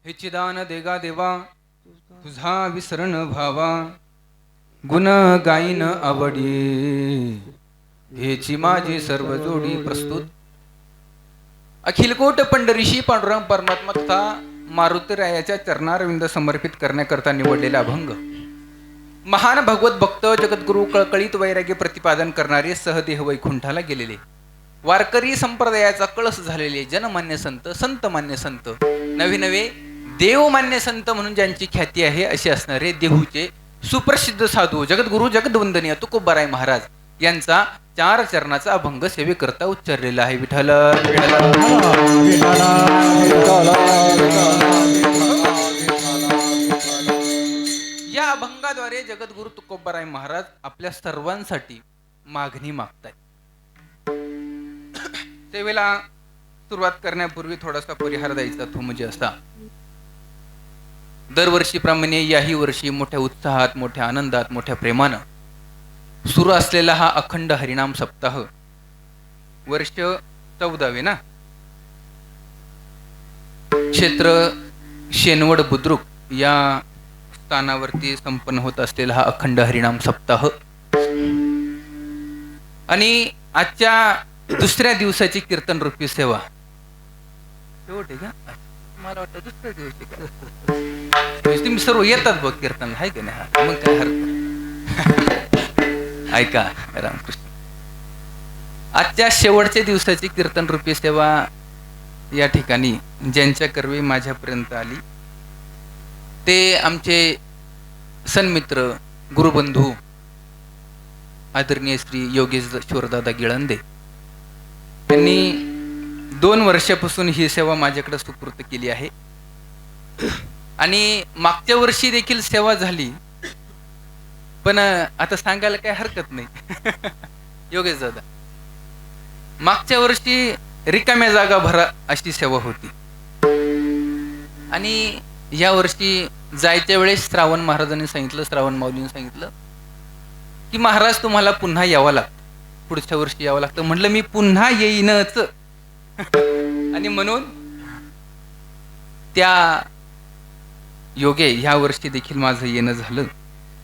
हे चिदान देगा देवा तुझा विसरण भावा गुण गाईन आवडी हेची माझी सर्व जोडी प्रस्तुत अखिलकोट पंढरीशी पांडुरंग परमात्मा तथा मारुतीरायाच्या चरणारविंद समर्पित करण्याकरता निवडलेला अभंग महान भगवत भक्त जगद्गुरु कळकळीत वैराग्य प्रतिपादन करणारे सहदेह वैकुंठाला गेलेले वारकरी संप्रदायाचा कळस झालेले जनमान्य संत संत मान्य संत नवे नवे देवमान्य संत म्हणून ज्यांची ख्याती आहे असे असणारे देहूचे सुप्रसिद्ध साधू जगद्गुरु जगदवंदनीय तुकोबाराय महाराज यांचा 4 चरणाचा अभंग सेवेकरता उच्चारलेला आहे. विठ्ठल या अभंगाद्वारे जगद्गुरु तुकोबाराय महाराज आपल्या सर्वांसाठी मागणी मागतायत. सेवेला सुरुवात करण्यापूर्वी थोडासा परिहार द्यायचा तो म्हणजे असा, दरवर्षीप्रमाणे याही वर्षी मोठ्या उत्साहात मोठ्या आनंदात मोठ्या प्रेमानं सुरू असलेला हा अखंड हरिनाम सप्ताह वर्ष 14वे ना, क्षेत्र शेनवड बुद्रुक या स्थानावरती संपन्न होत असलेला हा अखंड हरिनाम सप्ताह आणि आजच्या दुसऱ्या दिवसाची कीर्तन रूपी सेवा शेवट आहे का? मला वाटतं दुसऱ्या दिवशी तुम्ही सर्व येतात बघ कीर्तन आहे का नाही? मग काय हरकत ऐका रामकृष्ण. आजच्या शेवटच्या दिवसाची कीर्तन रूपी सेवा या ठिकाणी ज्यांच्या कर्वी माझ्यापर्यंत आली ते आमचे सन्मित्र गुरुबंधू आदरणीय श्री योगेश्वरदादा गिळंदे यांनी 2 वर्षापासून ही सेवा माझ्याकडे सुपूर्त केली आहे आणि मागच्या वर्षी देखील सेवा झाली, पण आता सांगायला काही हरकत नाही. योगेश दादा, मागच्या वर्षी रिकाम्या जागा भरा अशी सेवा होती आणि या वर्षी जायच्या वेळेस श्रावण महाराजांनी सांगितलं, श्रावण माऊलींनी सांगितलं की महाराज तुम्हाला पुन्हा यावं लागतं, पुढच्या वर्षी यावं लागतं. म्हटलं मी पुन्हा येईनच आणि म्हणून त्या योगे ह्या वर्षी देखील माझं येणं झालं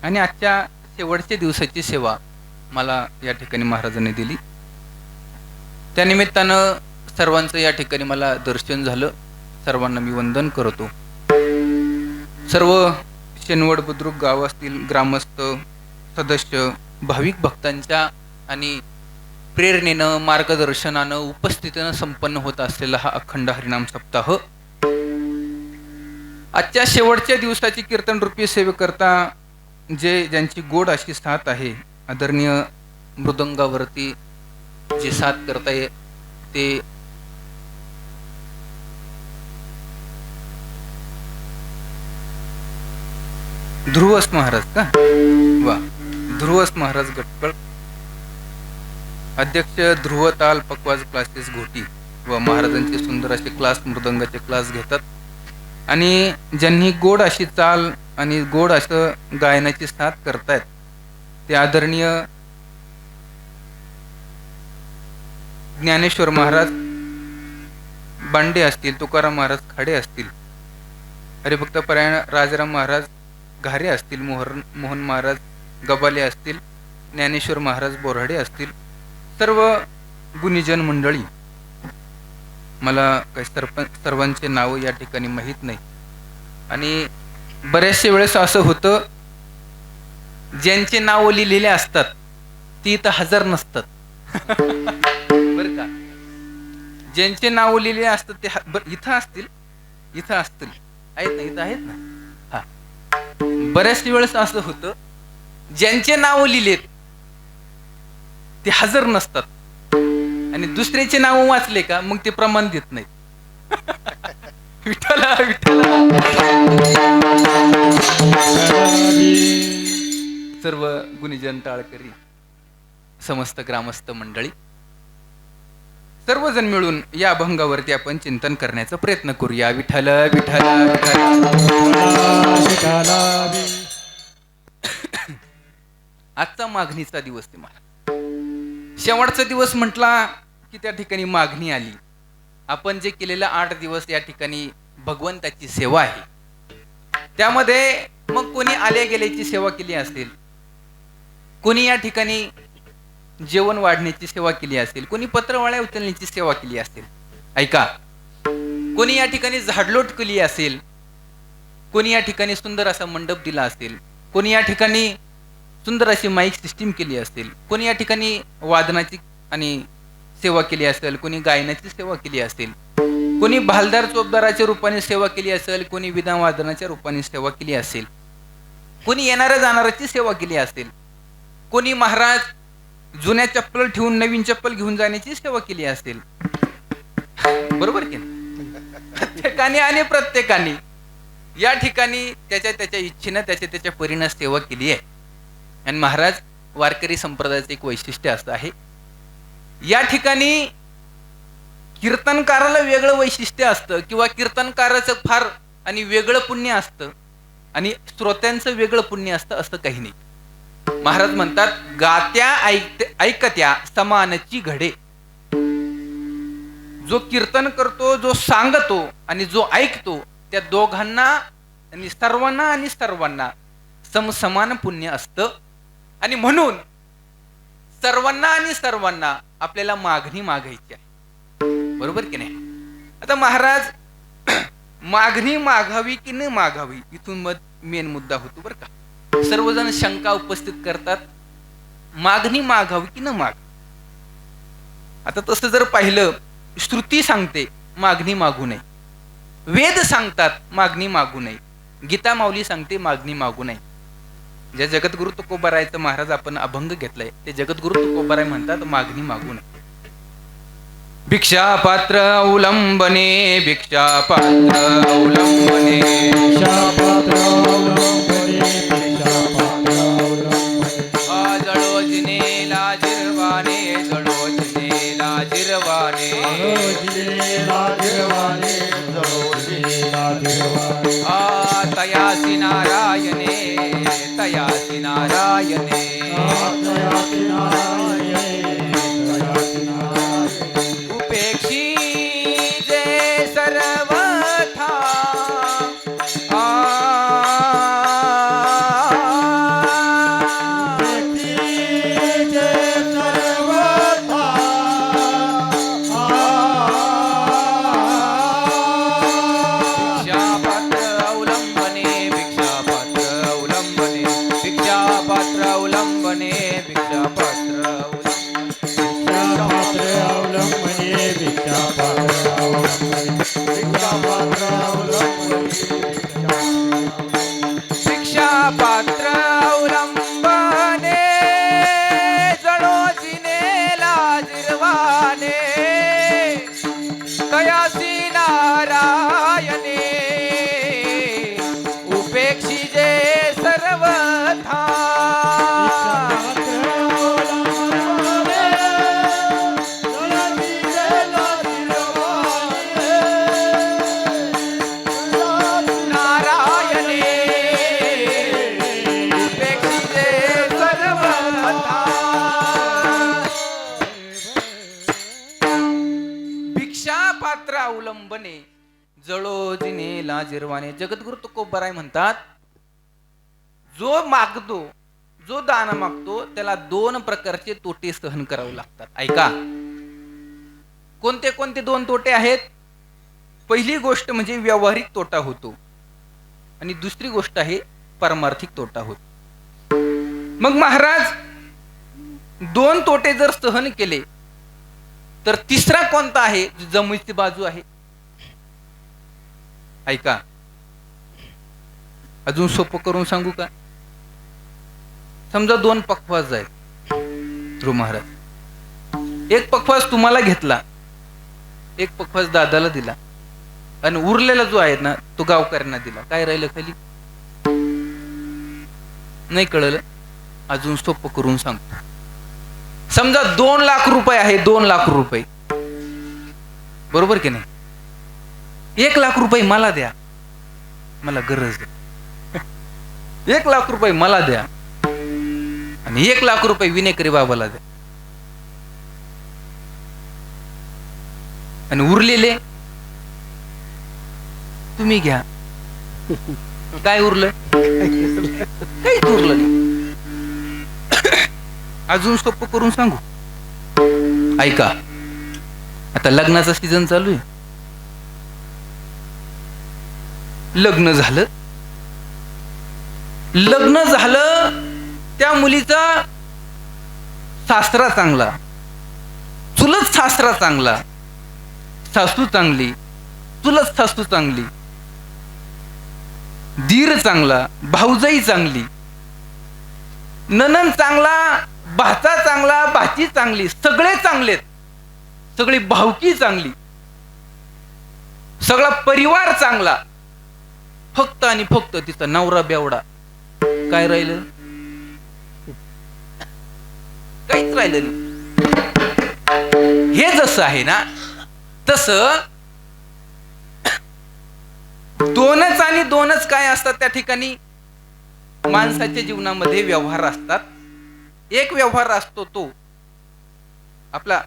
आणि आजच्या शेवटच्या दिवसाची सेवा मला या ठिकाणी महाराजांनी दिली. त्यानिमित्तानं सर्वांचं या ठिकाणी मला दर्शन झालं. सर्वांना मी वंदन करतो. सर्व शेनवड बुद्रुक गाव असतील, ग्रामस्थ सदस्य भाविक भक्तांच्या आणि प्रेरणेनं मार्गदर्शनानं उपस्थितीनं संपन्न होत असलेला हा अखंड हरिनाम सप्ताह आजच्या शेवटच्या दिवसाची कीर्तन रूपी सेवेकरता ज्यांची गोड अशी साथ आहे, आदरणीय मृदंगावरती जे साथ करताय ते ध्रुवस महाराज का? वा, ध्रुवस महाराज गटकळ, अध्यक्ष ध्रुवताल पकवाज क्लासेस घोटी व महाराजांचे सुंदर असे क्लास, मृदंगाचे क्लास घेतात आणि ज्यांनी गोड अशी चाल आणि गोड असं गायनाची साथ करतायत ते आदरणीय ज्ञानेश्वर महाराज बांडे असतील, तुकाराम महाराज खाडे असतील, हरिभक्त परायण राजाराम महाराज घारे असतील, मोहन महाराज गबाले असतील, ज्ञानेश्वर महाराज बोराडे असतील, सर्व गुणीजन मंडळी. मला काही सर्वांचे नाव या ठिकाणी माहीत नाही आणि बऱ्याचशा वेळेस असं होतं ज्यांचे नाव लिहिलेले असतात ती इथं हजर नसतात. बरं का? ज्यांचे नाव लिहिलेले असतात ते इथं असतील, इथं असतील, आहेत ना, इथं आहेत ना. हा, बऱ्याचशा वेळेस असं होतं ज्यांचे नाव लिहिलेत ते हजर नसतात आणि दुसऱ्याचे नाव वाचले का मग ते प्रमाण देत नाहीत. विठ्ठला विठ्ठला. सर्व गुणीजन टाळकरी, समस्त ग्रामस्थ मंडळी, सर्वजण मिळून या अभंगावरती आपण चिंतन करण्याचा प्रयत्न करूया. विठ्ठल विठ्ठला आजचा मागणीचा दिवस ते मला शेवटचा दिवस म्हटला की त्या ठिकाणी मागणी आली. आपण जे केलेलं 8 दिवस या ठिकाणी भगवंताची सेवा आहे. त्यामध्ये मग कोणी आल्या गेल्याची सेवा केली असेल, कोणी या ठिकाणी जेवण वाढण्याची सेवा केली असेल, कोणी पत्रवाळ्या उचलण्याची सेवा केली असेल, ऐका, कोणी या ठिकाणी झाडलोट केली असेल, कोणी या ठिकाणी सुंदर असा मंडप दिला असेल, कोणी या ठिकाणी सुंदर अशी माईक सिस्टीम केली असेल, कोणी या ठिकाणी वादनाची आणि सेवा केली असेल, कोणी गायनाची सेवा केली असेल, कोणी भालदार चोपदाराच्या रूपाने सेवा केली असेल, कोणी विना वादनाच्या रूपाने सेवा केली असेल, कोणी येणाऱ्या जाणाऱ्याची सेवा केली असेल, कोणी महाराज जुन्या चप्पल ठेवून नवीन चप्पल घेऊन जाण्याची सेवा केली असेल. बरोबर की प्रत्येकाने आणि प्रत्येकाने या ठिकाणी त्याच्या त्याच्या इच्छेनं त्याच्या परीनं सेवा केली आहे. आणि महाराज वारकरी संप्रदायाचं एक वैशिष्ट्य असं आहे, या ठिकाणी कीर्तनकाराला वेगळं वैशिष्ट्य असतं किंवा कीर्तनकाराचं फार आणि वेगळं पुण्य असतं आणि श्रोत्यांचं वेगळं पुण्य असतं असं काही नाही. महाराज म्हणतात, गात्या ऐकत्या समानची घडे. जो कीर्तन करतो, जो सांगतो आणि जो ऐकतो, त्या दोघांना आणि सर्वांना समसमान पुण्य असतं. आणि म्हणून सर्वांना आपल्याला मागणी मागायची आहे. बरोबर की नाही? आता महाराज मागणी मागावी की न मागावी, इथून मग मेन मुद्दा होतो बरं का. सर्वजण शंका उपस्थित करतात, मागणी मागावी की न माग. आता तसं जर पाहिलं, श्रुती सांगते मागणी मागू नये, वेद सांगतात मागणी मागू नये, गीता माऊली सांगते मागणी मागू नये. ज्या जगद्गुरु तुकोबारायचं महाराज आपण अभंग घेतलाय, ते जगद्गुरु तुकोबाराय म्हणतात मागणी मागू नये. भिक्षा पात्र अवलंबने, भिक्षा पात्र अवलंबने, जळोजने लाजिरवाने, जळोजने लाजिरवाने, तयासी नारायणे, तयासी नारायणे, उपेक्षी जे सर्वथा, अवलंबने, जळोजिने लाजिरवाने. जगद्गुरु तुकोबाराय म्हणतात, जो मागतो, जो दान मागतो, त्याला दोन प्रकारचे तोटे सहन करावे लागतात. ऐका, कोणते कोणते दोन तोटे आहेत? पहिली गोष्ट म्हणजे व्यावहारिक तोटा होतो आणि दुसरी गोष्ट आहे पारमार्थिक तोटा होतो. मग महाराज दोन तोटे जर सहन केले तर तिसरा कोणता आहे? जमेची बाजू आहे. ऐका, अजून सोपं करून सांगू का? समजा दोन पखवाज आहेत महाराज, एक पखवाज तुम्हाला घेतला, एक पखवाज दादाला दिला आणि उरलेला जो आहे ना तो गावकऱ्यांना दिला. काय राहिलं खाली? नाही कळलं? अजून सोपं करून सांगतो. समजा 2 लाख रुपये आहे, 2 लाख रुपये, बरोबर की नाही? 1 लाख रुपये मला द्या, मला गरज आहे. 1 लाख रुपये मला द्या आणि 1 लाख रुपये विनेकरी बाबाला द्या आणि उरलेले तुम्ही घ्या. काय उरलं? काहीच उरलं नाही. अजून सोपं करून सांगू. ऐका, आता लग्नाचा सीझन चालू आहे. लग्न झालं, त्या मुलीचा सासरा चांगला, चुलत सासरा चांगला, सासू चांगली, चुलत सासू चांगली, दीर चांगला, भाऊजाई चांगली, नणंद चांगला, भाचा चांगला, भाची चांगली, सगळे चांगलेत, सगळी भावकी चांगली, सगळा परिवार चांगला. फक्त आणि फक्त तिचा नवरा बेवडा. काय राहिलं? काहीच राहिलं नाही. हे जसं आहे ना, तसं दोनच आणि दोनच काय असतात त्या ठिकाणी माणसाच्या जीवनामध्ये व्यवहार असतात. एक व्यवहार असतो तो आपला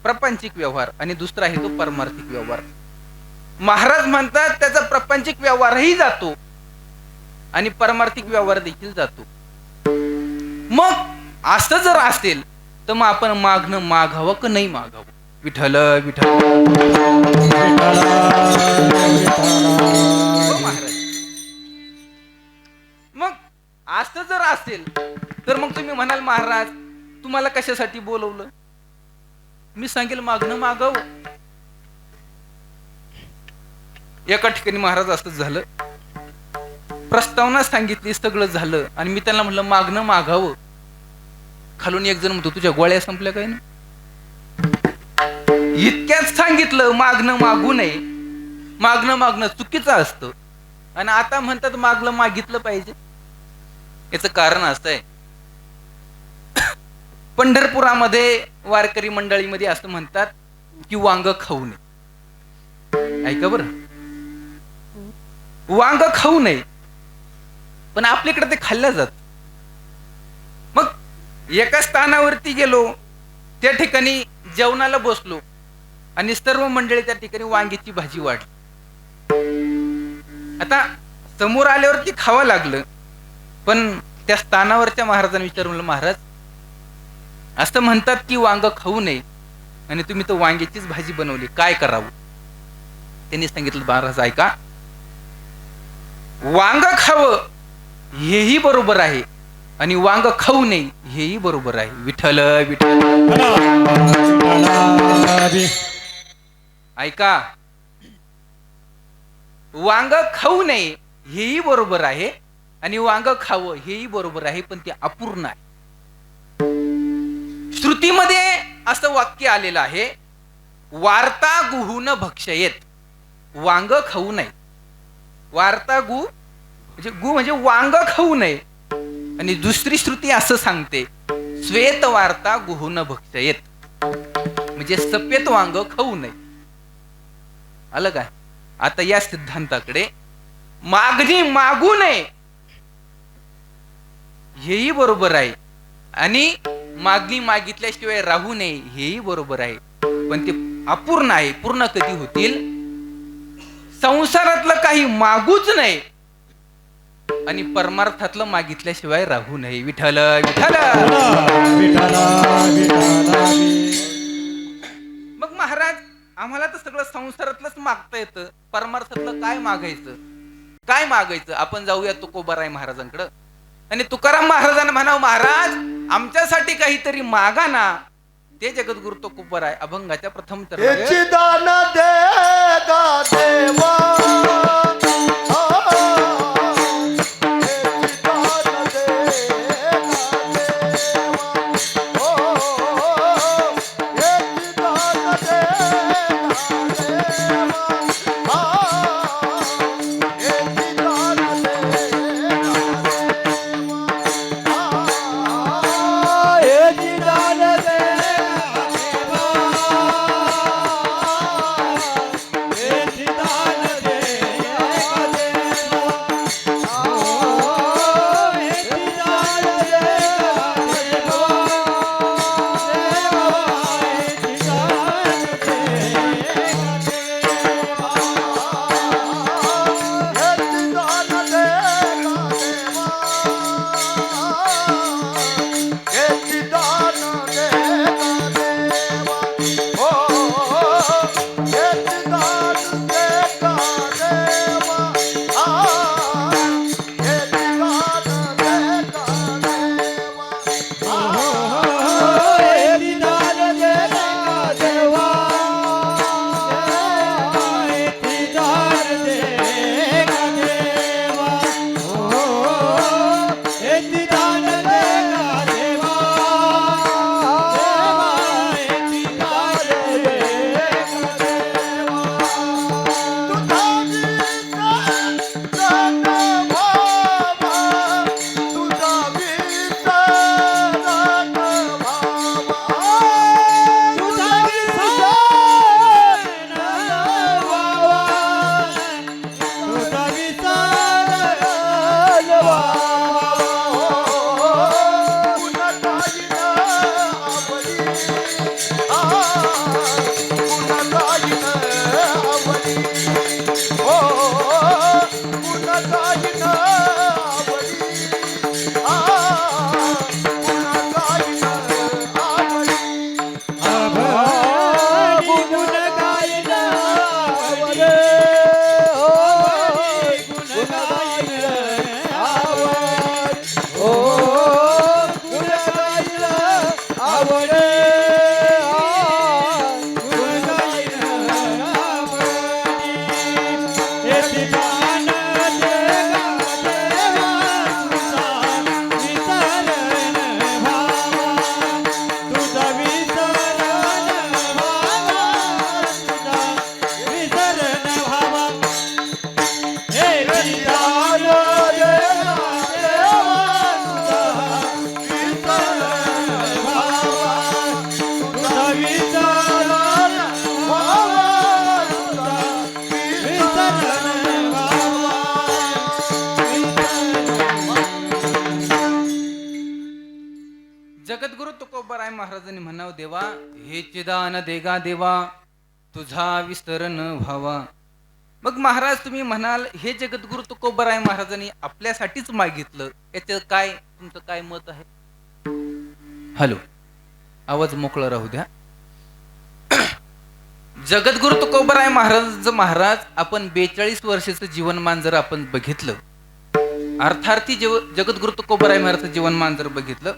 प्रापंचिक व्यवहार आणि दुसरा आहे तो परमार्थिक व्यवहार. महाराज म्हणतात त्याचा प्रापंचिक व्यवहारही जातो आणि परमार्थिक व्यवहार देखील जातो. मग असं जर असेल तर मग आपण मागणं मागावं का नाही मागावं? विठ्ठल विठ्ठल. महाराज, मग असं जर असेल तर मग तुम्ही म्हणाल महाराज तुम्हाला कशासाठी बोलवलं? मी सांगेल मागणं मागावं. एका ठिकाणी महाराज असंच झालं, प्रस्तावना सांगितली, सगळं झालं आणि मी त्यांना म्हटलं मागणं मागावं. खालून एक जण म्हणतो तुझ्या गोळ्या संपल्या काय ना? इतक्याच सांगितलं मागणं मागू नये, मागणं चुकीचं असतं आणि आता म्हणतात मागलं मागितलं पाहिजे. याचं कारण असं आहे, पंढरपुरामध्ये वारकरी मंडळीमध्ये असं म्हणतात की वांग खाऊ नये. ऐका बरं, वांग खाऊ नये, पण आपल्याकडे ते खाल्लं जात. मग एका स्थानावरती गेलो, त्या ठिकाणी जेवणाला बसलो आणि सर्व मंडळी त्या ठिकाणी वांग्याची भाजी वाढली. आता समोर आल्यावरती खावं लागलं, पण त्या स्थानावरच्या महाराजांनी विचारलं महाराज असं म्हणतात की वांग खाऊ नये आणि तुम्ही तर वांग्याचीच भाजी बनवली, काय करावं? त्यांनी सांगितलं महाराज ऐका, वांग खावं हेही बरोबर आहे आणि वांग खाऊ नये हेही बरोबर आहे. विठ्ठल विठ्ठल. ऐका, वांग खाऊ नये हेही बरोबर आहे आणि वांग खावं हेही बरोबर आहे, पण ते अपूर्ण आहे. श्रुतीमध्ये असं वाक्य आलेलं आहे, वार्ता गुहून भक्षयेत. वांग खाऊ नये. वार्ता गु म्हणजे वांग खाऊ नये आणि दुसरी श्रुती असं सांगते, श्वेत वार्ता गुहून भक्षयेत, म्हणजे सफेद वांग खाऊ नये. आलं काय? आता या सिद्धांताकडे मागणी मागू नये हेही बरोबर आहे आणि मागणी मागितल्याशिवाय राहू नये हेही बरोबर आहे, पण ते अपूर्ण आहे. पूर्ण कधी होतील? संसारातलं काही मागूच नये आणि परमार्थातलं मागितल्याशिवाय राहू नये. विठ्ठल विठ्ठल. मग महाराज आम्हाला तर सगळं संसारातलंच मागता येतं, परमार्थातलं काय मागायचं? काय मागायचं? आपण जाऊया तुकोबाराय महाराजांकडं आणि तुकाराम महाराजांना म्हणावं महाराज आमच्यासाठी काहीतरी मागा ना. ते जगद्गुरु तुकोबाराय अभंगाच्या प्रथम तर दान देगा देवा आवडी हो गुण गाईन आवडी आ गुण गाईन आवडी गुण गायन आवडे हो गुण गायन आवड हो गुण गाईन आवडे गुण गायन आवडे हे ठिकाण देगा देवा तुझा विसरण भावा तुझा विसरण भावा तुझा विसरण भावा हे ठिकाण देगा देवा तुझा विसरण भावा तुझा विसरण भावा तुझा विसरण भावा जगद्गुरु तुकोबाराय महाराजांनी म्हणावं, देवा हे चिदान देगा देवा तुझा विस्तर न व्हावा. मग महाराज तुम्ही म्हणाल हे जगद्गुरु तुकोबाराय महाराजांनी आपल्यासाठीच मागितलं, याचं काय तुमचं काय मत आहे? हॅलो, आवाज मोकळा राहू द्या. जगद्गुरु तुकोबाराय महाराज आपण 42 वर्षाचं जीवनमान जर आपण बघितलं, अर्थार्थी जगद्गुरु तुकोबाराय महाराजांचं जीवनमान जर बघितलं,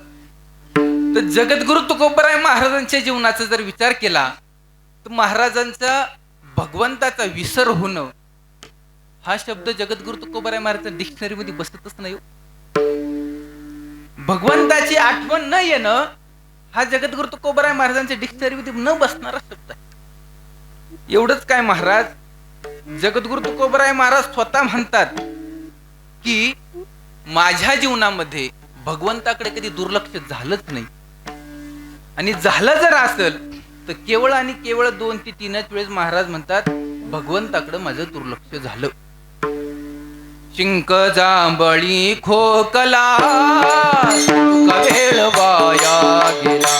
तर जगद्गुरु तुकोबाराय महाराजांच्या जीवनाचा जर विचार केला तर महाराजांचा भगवंताचा विसर होणं हा शब्द जगद्गुरु तुकोबाराय महाराजांच्या डिक्शनरी मध्ये बसतच नाही. भगवंताची आठवण न येणं हा जगद्गुरु तुकोबाराय महाराजांच्या डिक्शनरी मध्ये न बसणारा शब्द आहे. एवढंच काय, महाराज जगद्गुरु तुकोबाराय महाराज स्वतः म्हणतात की माझ्या जीवनामध्ये भगवंताकडे कधी दुर्लक्ष झालंच नाही, आणि झालं जर असेल तर केवळ आणि केवळ 2 ते 3च वेळेस महाराज म्हणतात भगवंताकडे माझं दुर्लक्ष झालं. शिंक जांभळी खोकला तुका वेळ वाया गेला,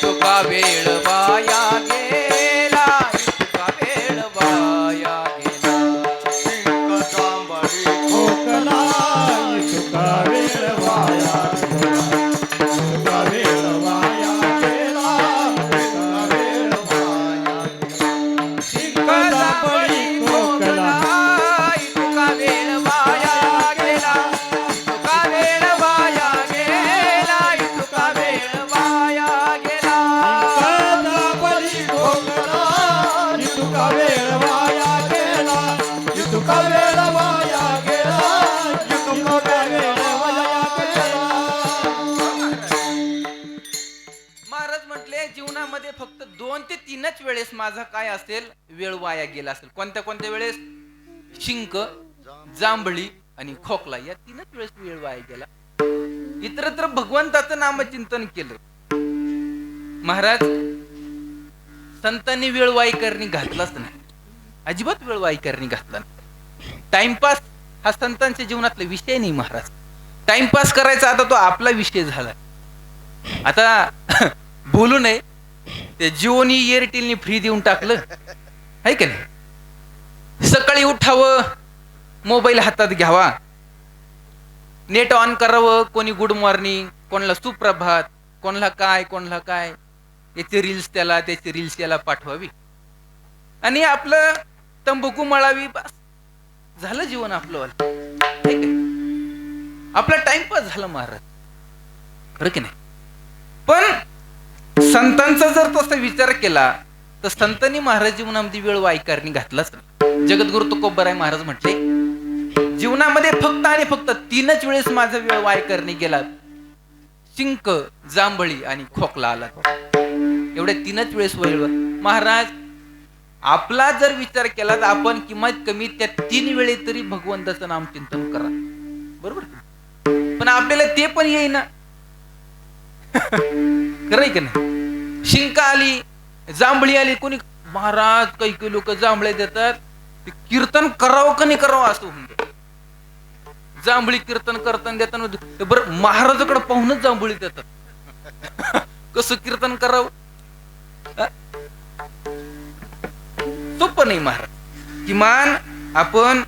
तुका वेळ वाया गेला, तुका वेळ वाया गेला. शिंक जांभळी खोकला तुका वेळ वाया गेला, तुका वेळ वाया गेला, तुका वेळ वाया गेला. शिंक जांभळी खोकला तुका वेळ वाया गेला, तुका वेळ वाया गेला, तुका वेळ वाया गेला. जांभळी खोकला तुका वेळ वाया गेला, तुका वेळ वाया गेला, तुका वेळ वाया गेला. महाराज म्हटले जीवनामध्ये फक्त 2 ते 3च वेळेस माझा काय असेल वेळ वाया गेला असेल. कोणत्या कोणत्या वेळेस? शिंक, जांभळी आणि खोकला, या 3च वेळेस वेळ वाया गेला. इतरत्र भगवंताचं नामचिंतन केलं. महाराज संतांनी वेळ वाई करणी घातलाच नाही, अजिबात वेळ वाई करणी घातला नाही. टाइमपास हा संतांच्या जीवनातला विषय नाही. महाराज टाइमपास करायचा आता तो आपला विषय झाला. आता बोलू नये, ते जिओनी एअरटेलनी फ्री देऊन टाकलं आहे का नाही. सकाळी उठावं, मोबाईल हातात घ्यावा, नेट ऑन करावं, कोणी गुड मॉर्निंग, कोणाला सुप्रभात, कोणाला काय, याचे रील्स त्याला, त्याचे रील्स याला पाठवावी आणि आपलं तंबाखू मळावी, बस झालं जीवन आपलं. आपला टाइमपास झाला महाराज, खरं की नाही. पण संतांचा जर तसा विचार केला तर संतांनी महाराज जीवनामध्ये वेळ वाई करणी घातलाच नाही. जगद्गुरु तुकोबाराय महाराज म्हटले जीवनामध्ये फक्त आणि फक्त 3च वेळेस माझा वेळ वाई करणी गेला, शिंक, जांभळी आणि खोकला आला. एवढ्या 3च वेळेस वेळ. महाराज आपला जर विचार केला तर आपण किंमत कमी त्या 3 वेळे तरी भगवंताचं नाम चिंतन करा, बरोबर. पण आपल्याला ते पण येईना, खरंय का नाही. शिंक आली, जांभळी आली, कोणी महाराज काही काही लोक जांभळे देतात, ते कीर्तन करावं का नाही करावं असं म्हणतो. जांभळी कीर्तन करताना देताना बरं महाराजाकडे पाहूनच जांभळी कसं कीर्तन करावं. सोपं नाही महाराज. किमान आपण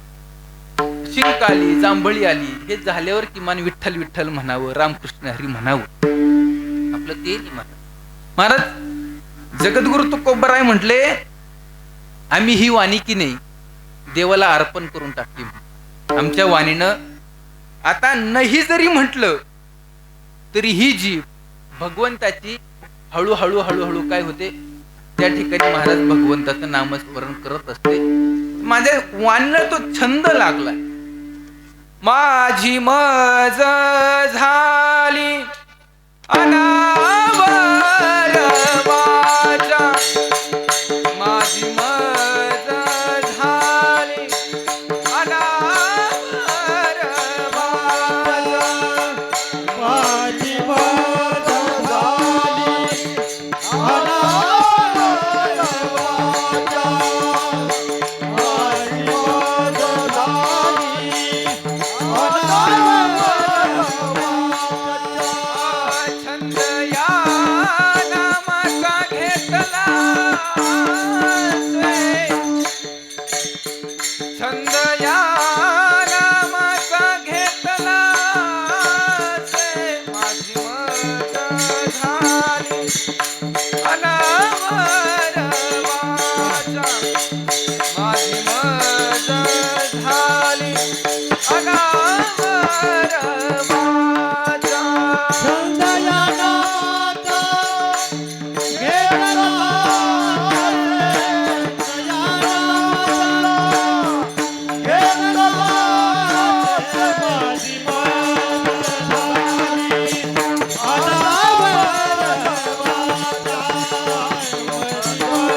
शिंक आली, जांभळी आली, हे झाल्यावर किमान विठ्ठल विठ्ठल म्हणावं, रामकृष्ण हरी म्हणावं. आपलं ते नाही महाराज. महाराज जगद्गुरु तुकोबाराय म्हटले, आम्ही ही वाणी की नाही देवाला अर्पण करून टाकली. आमच्या वाणीनं आता नाही जरी म्हटलं तरी ही जीभ भगवंताची हळूहळू हळूहळू काय होते, त्या ठिकाणी महाराज भगवंताचं नामस्मरण करत असते. माझ्या वाणीला तो छंद लागला. माझी मज झाली अनावर वाचा, माझी मज झाली अनावर वाचा, माझी मज झाली अनावर वाचा, माझी मज झाली अनावर वाचा. छंद या नामाचा घेतला छंद या नामाचा घेतला, माझी मज झाली अनावर वाचा, माझी मज झाली अनावर वाचा. संदया नामाचा घेतला, संदया नामाचा घेतला, माझी मज झाली अनावर वाचा, माझी मज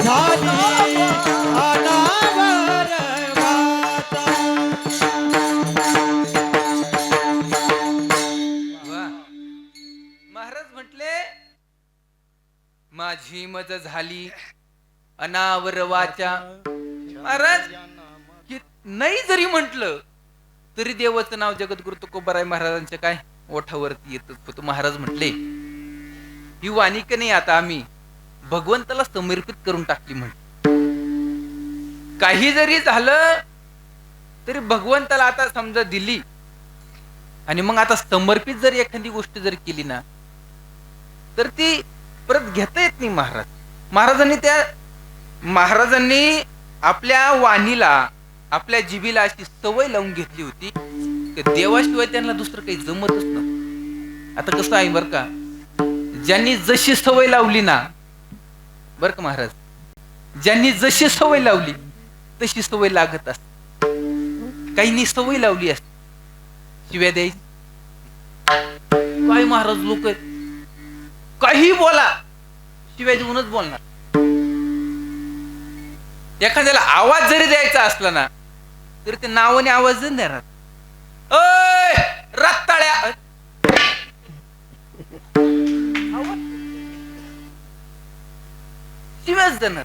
झाली अनावर वाचा. वा. महाराज म्हटले माझी मज झाली अनावर वाचा. महाराज की नाही जरी म्हटलं तरी देवाचं नाव जगद्गुरु तुकोबाराय महाराजांच्या काय ओठावरती येतच होतं. महाराज म्हटले ही वाणी का नाही आता आम्ही भगवंताला समर्पित करून टाकली. म्हटलं काही जरी झालं तरी भगवंताला आता समजा दिली, आणि मग आता समर्पित जर एखादी गोष्ट जर केली ना तर ती परत घेता येत नाही. महाराजांनी आपल्या वाणीला, आपल्या जिभेला अशी सवय लावून घेतली होती की देवाशिवाय त्यांना दुसरं काही जमतच नव्हतं. आता कसं आहे बरं का, ज्यांनी जशी सवय लावली ना, बरं का महाराज, ज्यांनी जशी सवय लावली तशी सवय लागत असते. काहींनी सवय लावली असते शिव्या द्यायची. काय महाराज लोक आहेत, काही बोला शिव्या देऊनच बोलणार. एखाद्याला आवाज जरी द्यायचा असला ना तरी ते नावाने आवाज नाही देणार. अय रत्ताळ्या, शिव्याच देणार.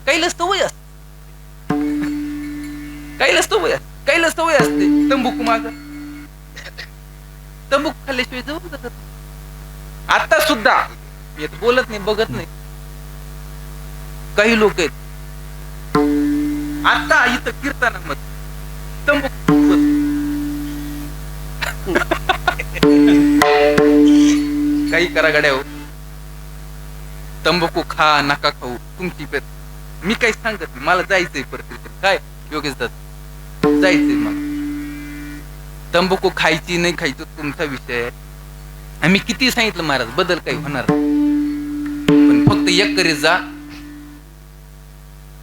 काहीला सवय असते, काहीला सवय असते तंबाखू माग, तंबाखू खाल्ल्याशिवाय जाऊ जातात. आता सुद्धा येत बोलत नाही, बघत नाही. काही लोक आहेत आता इथं कीर्तनामध्ये तंबाखू काही करा गड्या हो, तंबाखू खा नका खाऊ तुमची पेत. मी काही सांगत नाही, मला जायचंय परत. काय योगेश दादा, जायचंय मला. तंबाखू खायची नाही खायची तुमचा विषय आहे. आम्ही किती सांगितलं महाराज बदल काही होणार, पण फक्त एक करीत जा,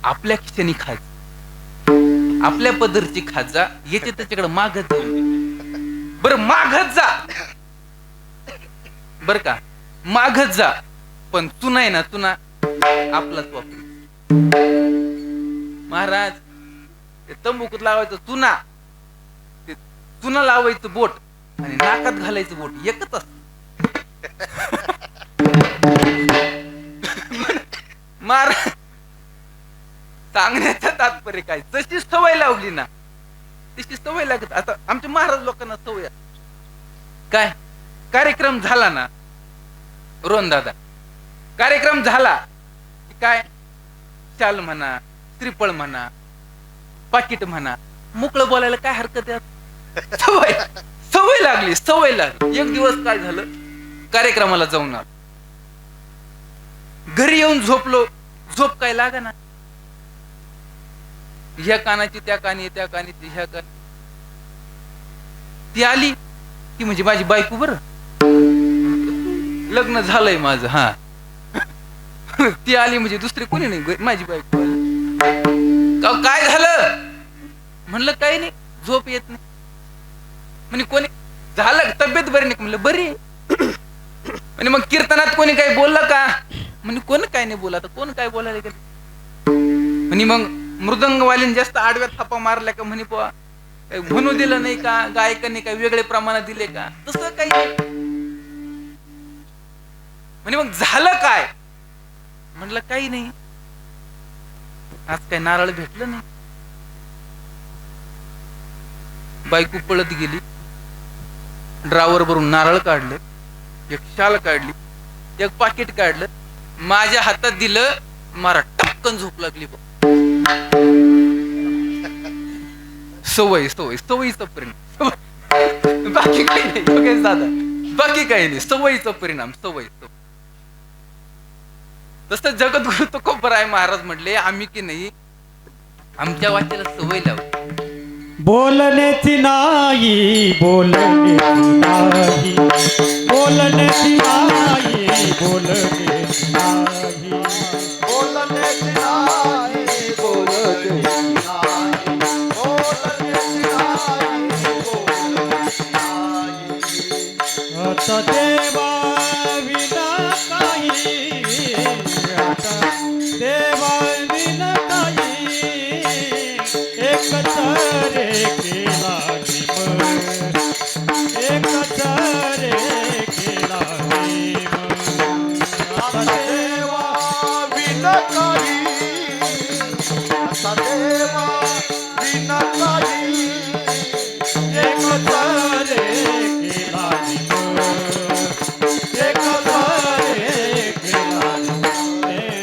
आपल्या खिशानी खात, आपल्या पदरची खात जा. येते त्याच्याकडे मागत जाऊ. बरं मागत जा, बर का, मागत जा, पण चुना आहे ना, चुना आपलाच वापर. महाराज ते तंबाखूत लावायचं चुना, ते चुना लावायचं बोट आणि नाकात घालायचं बोट एकच असत. महाराज सांगण्याचं तात्पर्य काय, जशी सवय लावली ना तशी सवय लागत. आता आमच्या महाराज लोकांना सवय काय, कार्यक्रम झाला ना, रोहन दादा कार्यक्रम झाला काय शाल म्हणा, श्रीफळ म्हणा, पाकिट म्हणा, मोकळं बोलायला काय हरकत आहे? सवय सवय लागली, सवय लागली. एक दिवस काय झालं, कार्यक्रमाला जाऊन आलो, घरी येऊन झोपलो, झोप काय लागा, ह्या कानाची त्या कानी, त्या कानी ह्या कानी. ती आली, ती म्हणजे माझी बायको. बरं, लग्न झालंय माझं. हा, ती आली म्हणजे दुसरी कोणी नाही, माझी बायको आली. काय झालं म्हणलं? काही नाही, झोप येत नाही. म्हणजे कोणी झालं, तब्येत बरी नाही म्हणलं? बरी. आणि मग कीर्तनात कोणी काही बोललं का? म्हणजे कोण काय नाही बोला, तर कोण काय बोलायला गेलं? आणि मग मृदंगवालीने जास्त आडव्या थापा मारल्या का म्हणे पोवा, काही म्हणू दिलं नाही का? गायकांनी काही वेगळे प्रमाणात दिले का? तसं काही म्हणे. मग झालं काय म्हणलं? काही नाही, आज काय नारळ भेटलं नाही. बायको पळत गेली, ड्रावर भरून नारळ काढलं, एक शाल काढली, एक पाकिट काढलं, माझ्या हातात दिलं, मारा टपकन झोप लागली. सवय सवय सवयीचा परिणाम, बाकी काही नाही योगेश दादा, बाकी काही नाही, सवयीचा परिणाम, सवय. तसं जगद्गुरु तुकोबराय महाराज म्हटले, आम्ही की नाही आमच्या वाचेला सवय लावली. बोलण्याची नाही, बोलण्याची नाही, बोलण्याची नाही, बोलण्याची नाही, बोलण्याची नाही, बोलण्याची नाही, बोलण्याची नाही, बोलण्याची नाही. आता देवा विना काही, आता देवा विना काही, एकच रे केला भीम, एकच रे केला भीम. आता देवा विना काही, आता देवा विना काही, एकच रे केला भीम, एकच रे केला भीम.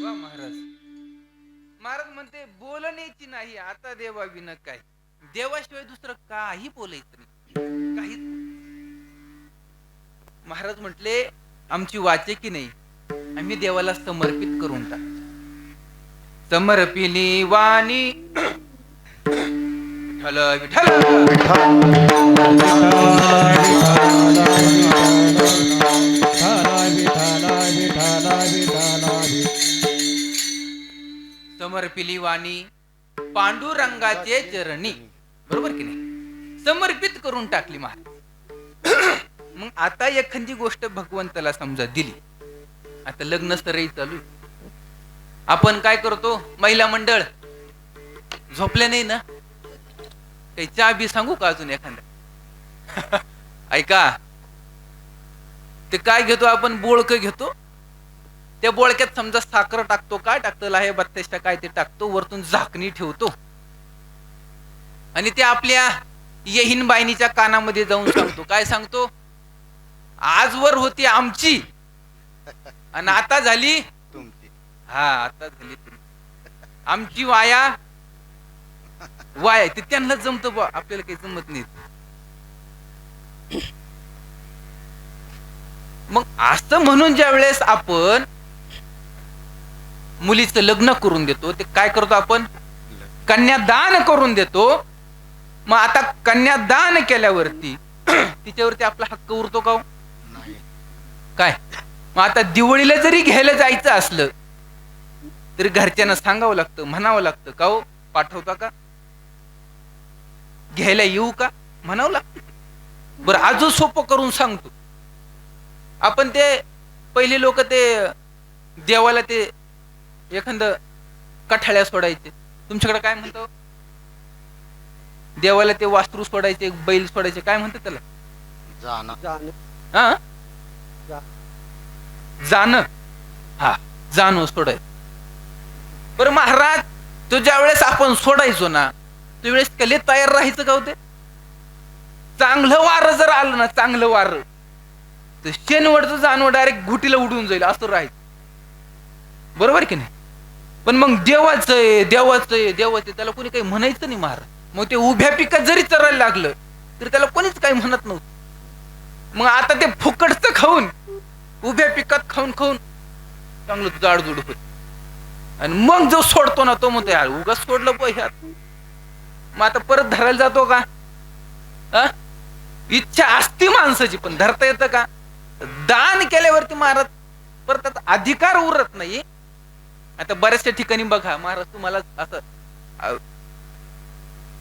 वा महाराज. महाराज म्हणते बोलण्याची नाही, आता देवा विना काय, देवाशिवाय दुसरं काही बोलायचं नाही, काहीच. महाराज म्हटले आमची वाचे की नाही, आम्ही देवाला समर्पित करून टाक. समर्पिली वाणी विठ्ठल विठ्ठल. समर्पिली वाणी पांडुरंगाचे चरणी, बरोबर की नाही, समर्पित करून टाकली महाराज. मग आता एखादी गोष्ट भगवंताला समजा दिली, आता लग्न सरई चालू, आपण काय करतो, महिला मंडळ झोपले नाही ना, काही चहा बी सांगू का अजून एखादा? ऐका, ते काय घेतो आपण, बोळक घेतो, त्या बोळक्यात समजा साखर टाकतो, काय टाकतो, लाहे बत्तेष्टा काय ते टाकतो, वरतून झाकणी ठेवतो, आणि ते आपल्या येहीन बाईनीच्या कानामध्ये जाऊन सांगतो. काय सांगतो? आजवर होती आमची आणि आता झाली तुमची. हा, आता झाली आमची वाया वाया. ते त्यांना जमत बा, आपल्याला काही जमत नाही. मग असं म्हणून ज्या वेळेस आपण मुलीचं लग्न करून देतो, ते काय करतो आपण, कन्यादान करून देतो. मग आता कन्यादान केल्यावरती तिच्यावरती आपला हक्क उरतो का? नाही. काय? मग आता दिवाळीला जरी घ्यायला जायचं असलं तरी घरच्यांना सांगावं लागतं, म्हणावं लागतं, का हो पाठवता का, घ्यायला येऊ का, म्हणावं लागतं. बरं अजून सोपं करून सांगतो, आपण ते पहिले लोक ते देवाला ते एखादं कठाळ्या सोडायचे, तुमच्याकडे काय म्हणतो, देवाला ते वास्त्रू सोडायचे, बैल सोडायचे, काय म्हणतात त्याला? हा, जाणं. हा, जाणं सोडायचं. बरं महाराज, तो ज्या वेळेस आपण सोडायचो ना, त्यावेळेस कले तयार राहायचं का होते? चांगलं वारं जर आलं ना, चांगलं वारं, तर शेनवडचं जानवर डायरेक्ट घुटीला उडून जाईल असं राहायचं. बरोबर की नाही? पण मग देवाचं आहे, देवाचं आहे, देवाचं आहे, त्याला कोणी काही म्हणायचं नाही महाराज. मग ते उभ्या पिकात जरी चरायला लागलं तरी त्याला कोणीच काही म्हणत नव्हतं. मग आता ते फुकटचं खाऊन, उभ्या पिकात खाऊन खाऊन चांगलं जाडजूड होत. आणि मग जो सोडतो ना तो म्हणतो यार उगाच सोडलं ह्यात. मग आता परत धरायला जातो का? इच्छा असती माणसाची पण धरता येतं का? दान केल्यावरती महाराज परत आता अधिकार उरत नाही. आता बऱ्याचशा ठिकाणी बघा महाराज, तुम्हाला असं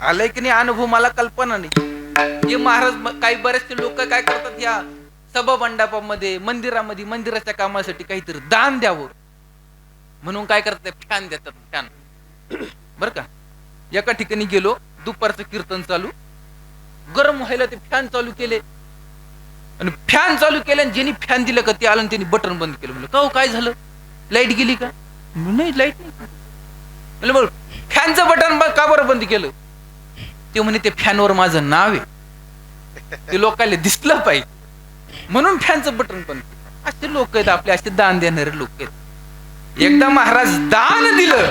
आलंय की नाही अनुभव, मला कल्पना नाही. हे महाराज काही बरेचसे लोक काय करतात, या सभा मंडपामध्ये, मंदिरामध्ये, मंदिराच्या कामासाठी काहीतरी दान द्यावं म्हणून काय करतात, फॅन देतात. फॅन बर का. एका ठिकाणी गेलो, दुपारचं कीर्तन चालू, गरम व्हायला ते फॅन चालू केले. आणि फॅन चालू केले आणि ज्यांनी फॅन दिलं का ते आलं आणि त्यांनी बटन बंद केलं. म्हणलं का काय झालं, लाईट गेली का? नाही लाईट नाही. म्हणलं बरं फॅनचं बटन का बरं बंद केलं? ते म्हणे ते फॅनवर माझं नाव आहे, ते लोकांना दिसलं पाहिजे म्हणून फॅनचं बटन बंद केलं. असे लोक आहेत आपले, असे दान देणारे लोक आहेत. एकदा महाराज दान दिलं,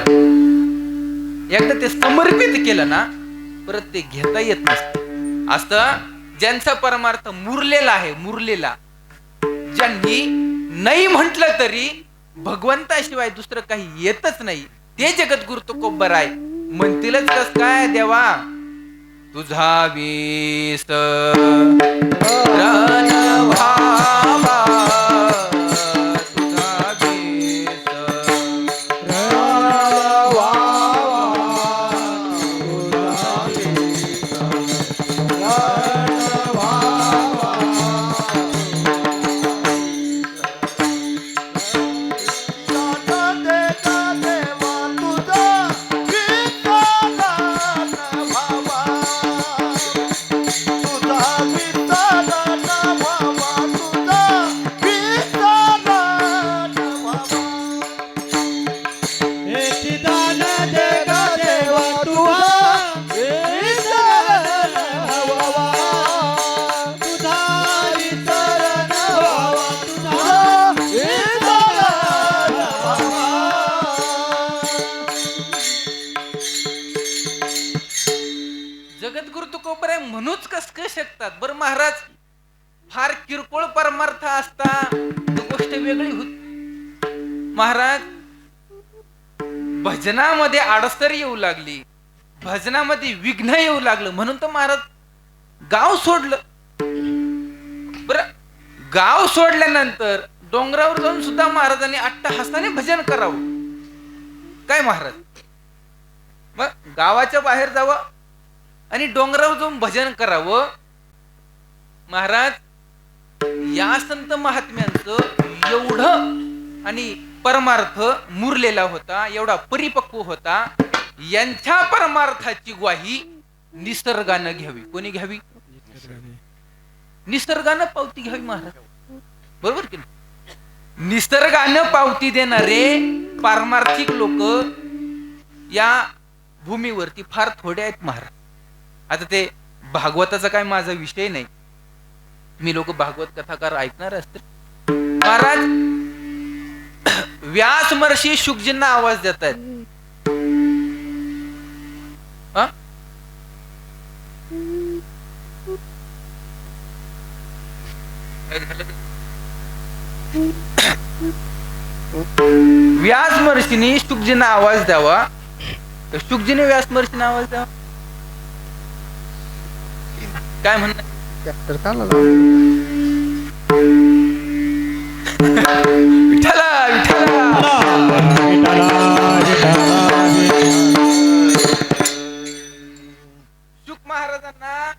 एकदा ते समर्पित केलं ना परत ते घेता येत नसतं. असं ज्यांचा परमार्थ मुरलेला आहे, मुरलेला, ज्यांनी नाही म्हटलं तरी भगवंताशिवाय दुसरं काही येतच नाही, ते जगद्गुरु तुकोबर आहे. म्हणतीलच कस काय देवा तुझा वीस रण भावा, तुझा वीस जगद्गुरु तुकोबर आहे म्हणूच कस काय शकतात बरं महाराज. फार किरकोळ परमार्थ असता ती गोष्ट वेगळी होती महाराज. भजनामध्ये अडसर येऊ लागली, भजनामध्ये विघ्न येऊ लागलं म्हणून तर महाराज गाव सोडलं. बर गाव सोडल्यानंतर डोंगरावर जाऊन सुद्धा महाराजांनी अट्टहासाने भजन करावं. काय महाराज, मग गावाच्या बाहेर जावं आणि डोंगरावर जाऊन भजन करावं. महाराज या संत महात्म्यांचं एवढं आणि परमार्थ मुरलेला होता, एवढा परिपक्व होता. यांच्या परमार्थाची ग्वाही निसर्गानं घ्यावी. कोणी घ्यावी? निसर्गानं पावती घ्यावी महाराज. बरोबर की नाही? निसर्गानं पावती देणारे पारमार्थिक लोक या भूमीवरती फार थोडे आहेत महाराज. आता ते भागवताचा काय माझा विषय नाही, मी लोक भागवत कथाकार ऐकणार असतील. महाराज व्यास महर्षी शुकजींना आवाज देत आहेत. व्यास महर्षीने शुकजींना आवाज द्यावा, तर शुकजीने व्यास महर्षीने आवाज द्यावा. काय म्हणणं? विठ्ठला विठ्ठला शुक महाराजांना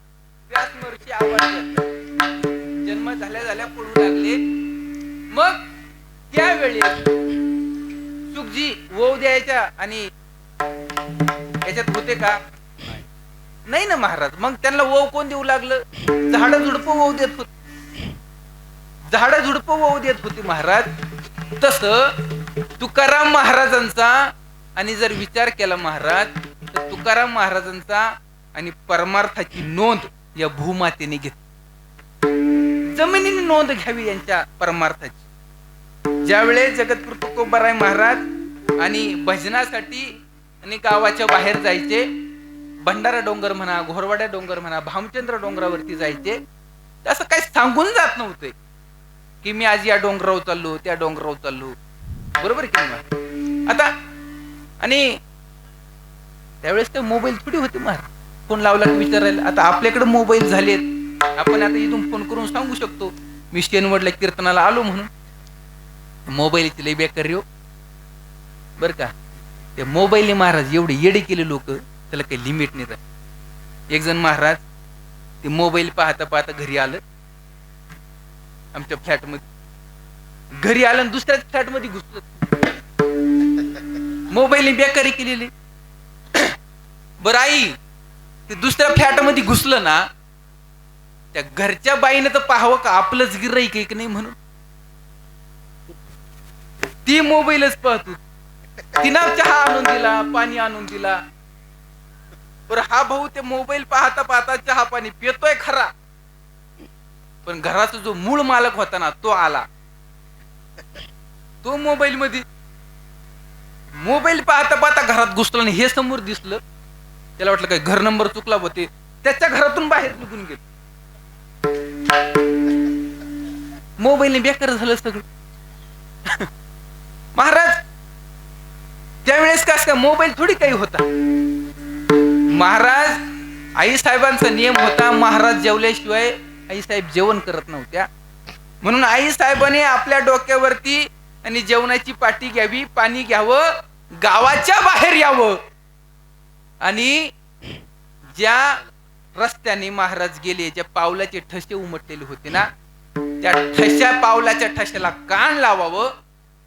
व्यास महर्षी आवाज देतात. जन्म झाल्या झाल्या पडू लागले. मग त्यावेळी शुकजी वोव द्यायच्या आणि याच्यात होते का? नाही ना महाराज. मग त्यांना वोव कोण देऊ लागलं? झाडं झुडपं वोव देत होती, झाडं झुडपं वोव देत होती महाराज. तसं तुकाराम महाराजांचा आणि जर विचार केला महाराज तर तुकाराम महाराजांचा आणि परमार्थाची नोंद या भूमातेने घेतली. जमिनीने नोंद घ्यावी यांच्या परमार्थाची. ज्यावेळेस जगद्गुरु तुकोबाराय महाराज आणि भजनासाठी आणि गावाच्या बाहेर जायचे, भंडारा डोंगर म्हणा, घोरवाड्या डोंगर म्हणा, भामचंद्र डोंगरावरती जायचे, असं काही सांगून जात नव्हते की मी आज या डोंगरावर चाललो, त्या डोंगरावर चाललो. बरोबर की नाही? आता आणि त्यावेळेस ते मोबाईल थोडी होते महाराज, फोन लावला की विचारायला. आता आपल्याकडे मोबाईल झालेत, आपण आता इथून फोन करून सांगू शकतो मी शेनवडला कीर्तनाला आलो म्हणून. मोबाईलची लई बेकारी हो बर का. ते मोबाईलने महाराज एवढे येडे केले लोक, त्याला काही लिमिट नाही राहत. एक जण महाराज ते मोबाईल पाहता पाहता घरी आलं, आमच्या फ्लॅटमध्ये घरी आलं आणि दुसऱ्याच फ्लॅटमध्ये घुसलं. मोबाईलने बेकारी केलेली. बरं आई, ते दुसऱ्या फ्लॅटमध्ये घुसलं ना, त्या घरच्या बाईनं तर पाहावं का आपलंच गिऱ्हाईक आहे की नाही म्हणून. ती मोबाईलच पाहतो. तिनं चहा आणून दिला, पाणी आणून दिला. बरं हा भाऊ ते मोबाईल पाहता पाहता चहा पाणी पितोय खरा, पण घराचा जो मूळ मालक होता ना तो आला. तो मोबाईल पाहता पाहता घरात घुसला आणि हे समोर दिसलं. त्याला वाटलं काय घर नंबर चुकला होते, त्याच्या घरातून बाहेर निघून गेले. मोबाईलने बेकार झालं सगळं. महाराज त्यावेळेस काय मोबाईल थोडी काही होता. महाराज आई साहेबांचा नियम होता, महाराज जेवल्याशिवाय आई साहेब जेवण करत नव्हत्या. म्हणून आई साहेबांनी आपल्या डोक्यावरती आणि जेवणाची पाटी घ्यावी, पाणी घ्यावं, गावाच्या बाहेर यावं आणि ज्या रस्त्याने महाराज गेले, ज्या पावलाचे ठसे उमटलेले होते ना, त्या पावलाच्या ठशाला कान लावावं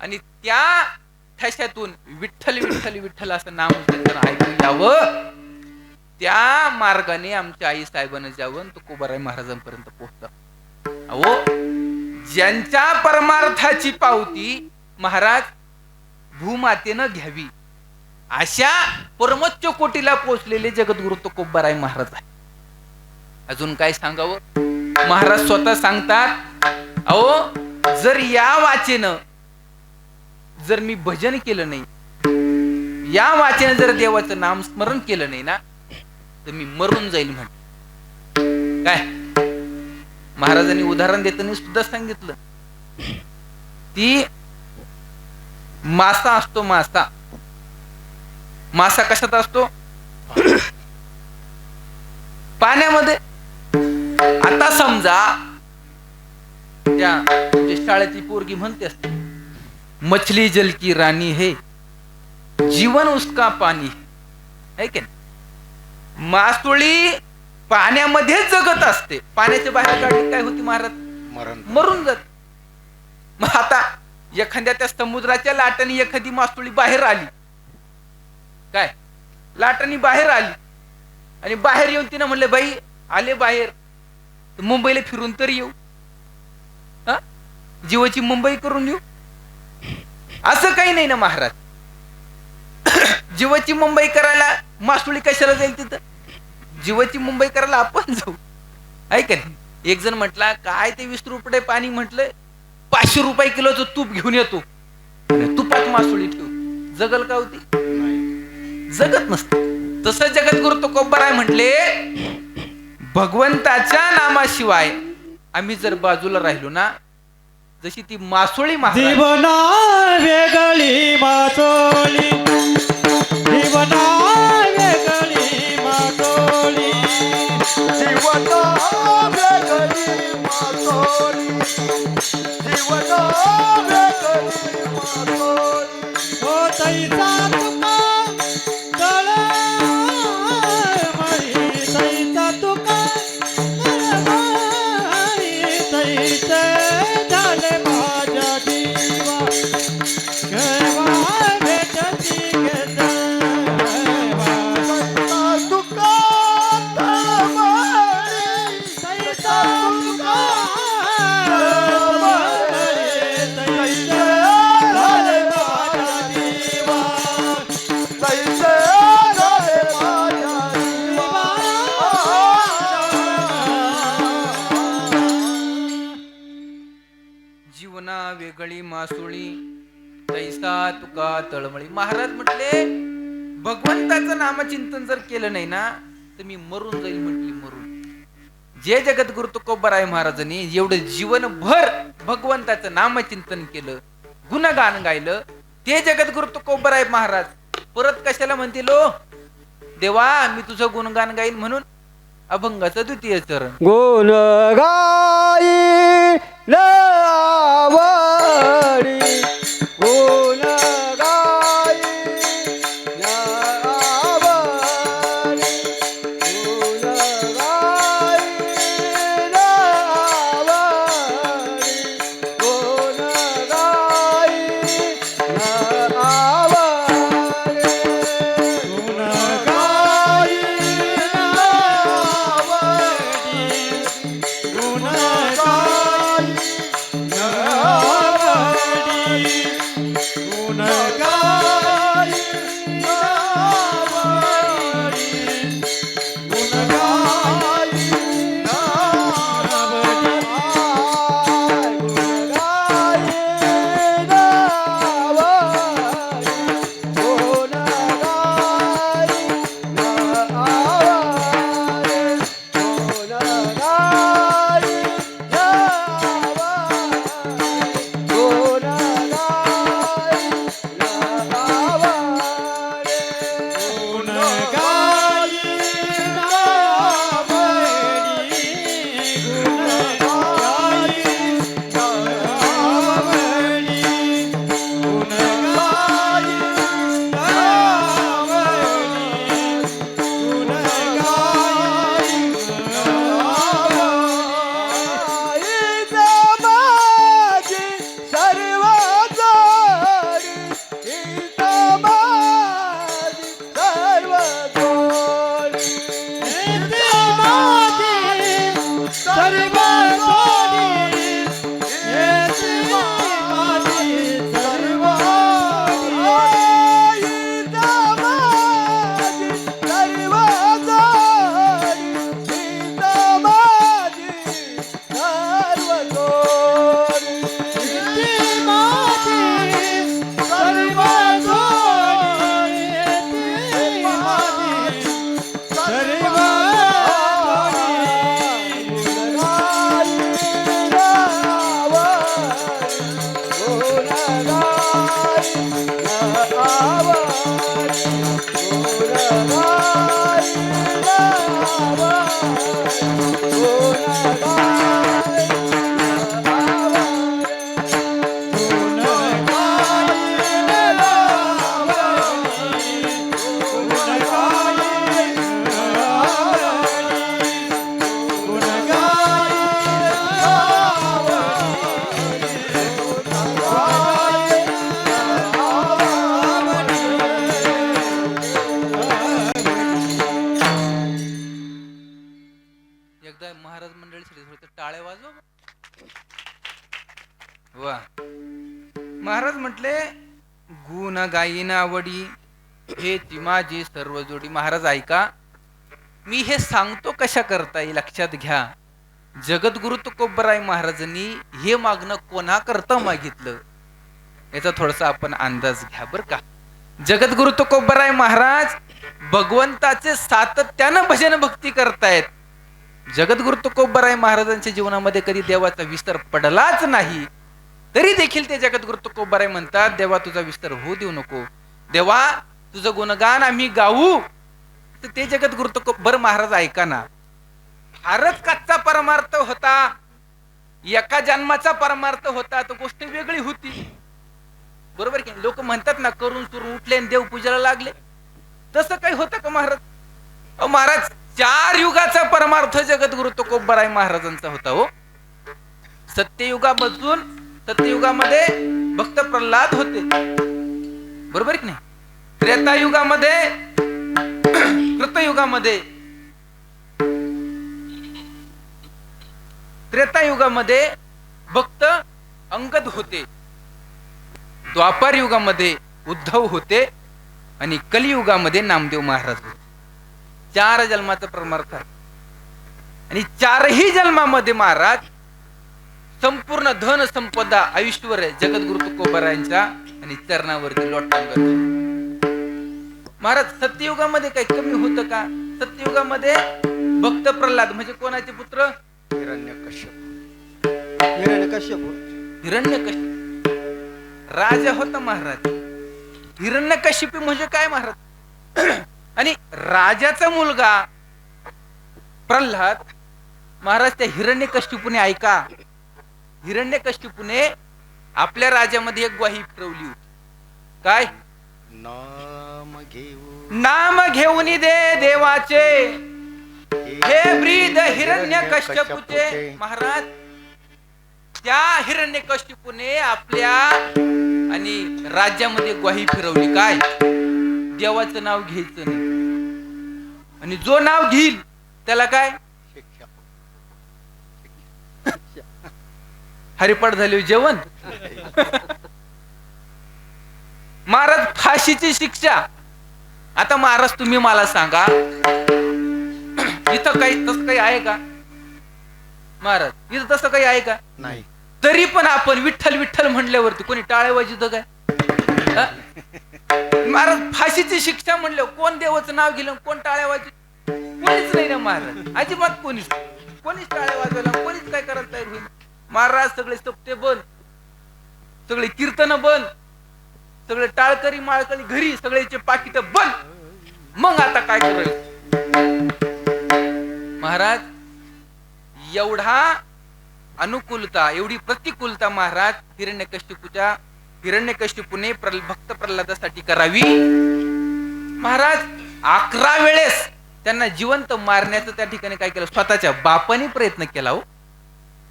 आणि त्या ठशातून विठ्ठल विठ्ठल विठ्ठल असं नाम ऐकून यावं. त्या मार्गाने आमच्या आई साहेबांना जावं तो तुकोबाराय महाराजांपर्यंत पोहोचता. अहो, ज्यांच्या परमार्थाची पावती महाराज भूमातेनं घ्यावी, अशा परमोच्च कोटीला पोहोचलेले जगद्गुरु तुकोबाराय महाराज आहे. अजून काय सांगावं. महाराज स्वतः सांगतात, अहो जर या वाचेनं जर मी भजन केलं नाही, या वाचेनं जर देवाचं नाम स्मरण केलं नाही ना, तर मी मरून जाईल म्हण. काय महाराजांनी उदाहरण देताना सुद्धा सांगितलं, ती मासा असतो, मासा कशात असतो? पाण्यामध्ये. आता समजा त्या शाळेतली पोरगी म्हणते असते, मछली जल की रानी है, जीवन उसका पाणी है की नाही. मासोळी पाण्यामध्ये जगत असते, पाण्याच्या बाहेर काढली काय होती महाराज? मरून जात. मग आता एखाद्या त्या समुद्राच्या लाटाने एखादी मासोळी बाहेर आली, काय लाटाने बाहेर आली आणि बाहेर येऊन तिनं म्हणलं, बाई आले बाहेर तर मुंबईला फिरून तर येऊ, जीवाची मुंबई करून येऊ. असं काही नाही ना महाराज. जीवाची मुंबई करायला मासोळी कशाला जाईल तिथं? जीवाची मुंबई करायला आपण जाऊ, आहे का नाही. एक जण म्हटला, काय ते 20 रुपये पाणी, म्हटलं 500 रुपये किलोचं तूप घेऊन येतो, तुपात मासोळी ठेवू, जगल का होती? जगत नसत. तसं जगद्गुरु तुकोबाराय म्हटले, भगवंताच्या नामाशिवाय आम्ही जर बाजूला राहिलो ना, जशी ती मासोळी जीवना वेगळी मासोळी, जीवना वेगळी मासोळी, जीवना वेगळी मासोळी, जीवना वेगळी मासोळी. हो तैसा तुका तळमळी, तैसा तुका तळमळी, तैसे झाले माझ्या जीवा, केव्हा भेटती घेता तुका तळमळी, तैसा तुका तळमळी, तैसे झाले माझ्या जीवा, तैसे झाले माझ्या जीवा. गळी मासुळी तैसा तुका तळमळी. महाराज म्हटले भगवंताचं नामचिंतन जर केलं नाही ना तर मी मरून जाईल म्हटली, मरून. जे जगद्गुरु तुकोबराय महाराजांनी एवढं जीवनभर भगवंताचं नामचिंतन केलं, गुणगान गायलं, ते जगद्गुरु तुकोबराय महाराज परत कशाला म्हणतील ओ देवा मी तुझं गुणगान गाईन म्हणून. अभंगाचं द्वितीय चरण. गुण गाई आवडी, गुण गाई आवडी, गुण गाई आवडी, गुण गाई आवडी, गुण गाई एकदा महाराज मंडळी टाळे वाजव. वा. महाराज म्हटले गुण गायीन आवडी हे ती माझी सर्व जोडी. महाराज ऐका, मी हे सांगतो कशा करता येईल लक्षात घ्या. जगद्गुरु तुकोबराय महाराजांनी हे मागणं कोणा करता मागितलं याचा थोडासा आपण अंदाज घ्या बर का. जगद्गुरु तुकोबराय महाराज भगवंताचे सातत्यानं भजन भक्ती करतायत. जगद्गुरु तुकोबराय महाराजांच्या जीवनामध्ये कधी देवाचा विस्तार पडलाच नाही, तरी देखील ते जगद्गुरु तुकोबराय म्हणतात देवा तुझा विस्तार होऊ देऊ नको, देवा तुझं गुणगान आम्ही गाऊ. तर ते जगद्गुरु तुकोबर महाराज ऐका ना, फारच कच्चा परमार्थ होता, एका जन्माचा परमार्थ होता, तो गोष्ट वेगळी होती. बरोबर की लोक म्हणतात ना करून सुरून उठले आणि देव पूजेला लागले, तसं काही होतं का महाराज? महाराज 4 युगाचा परमार्थ जगद्गुरु तुकोबराय महाराजांचा होता हो. सत्ययुगामधून सत्ययुगामध्ये भक्त प्रल्हाद होते, बरोबर की नाही. त्रेतायुगामध्ये कृतयुगामध्ये त्रेतायुगामध्ये भक्त अंगद होते, द्वापार युगामध्ये उद्धव होते आणि कलियुगामध्ये नामदेव महाराज होते. 4 जन्माचा परमार्थ आणि 4ही जन्मामध्ये महाराज संपूर्ण धन संपदा आयुष्यवर जगद्गुरु तुकोबारायांच्या आणि चरणावरती लोटांगण करतो. महाराज सत्ययुगामध्ये काही कमी होतं का? सत्ययुगामध्ये भक्त प्रल्हाद म्हणजे कोणाचे पुत्र? हिरण्यकश्यप. हिरण्यकश्यप. हिरण्यकशिप राजा होता महाराज. हिरण्यकशिपी म्हणजे काय महाराज? आणि राजाचा मुलगा प्रल्हाद महाराज त्या हिरण्यकशिपूने ऐका, हिरण्यकशिपूने आपल्या राज्यामध्ये एक ग्वाही फिरवली होती. काय? नाम घेऊन दे देवाचे हे ब्रीद हिरण्यकश्यपूचे. महाराज त्या हिरण्यकशिपूने आपल्या आणि राज्यामध्ये ग्वाही फिरवली. काय? देवाचं नाव घ्यायचं नाही, आणि जो नाव घेईल त्याला काय? हरिपाठ झाले जेवण. महाराज फाशीची शिक्षा. आता महाराज तुम्ही मला सांगा, इथं काही तसं काही आहे का महाराज? इथं तसं काही आहे का? नाही. तरी पण आपण विठ्ठल विठ्ठल म्हणल्यावरती कोणी टाळे वाजवतं काय? महाराज फाशीची शिक्षा म्हणलं कोण देवाचं नाव घेलं, कोण टाळ्या वाजव? कोणीच नाही ना महाराज, अजिबात कोणीच टाळ्या वाजवायला, कोणीच काय करायला तयार होईल. महाराज सगळे सप्ते बंद, सगळे कीर्तन बंद, सगळे टाळकरी माळकरी घरी, सगळ्याचे पाकिट बंद. मग आता काय करायचं महाराज? एवढा अनुकूलता, एवढी प्रतिकूलता महाराज हिरण्यकशिपूने भक्त प्रल्हादासाठी करावी. महाराज 11 वेळेस त्यांना जिवंत मारण्याचं त्या ठिकाणी काय केलं? स्वतःच्या बापाने प्रयत्न केला. हो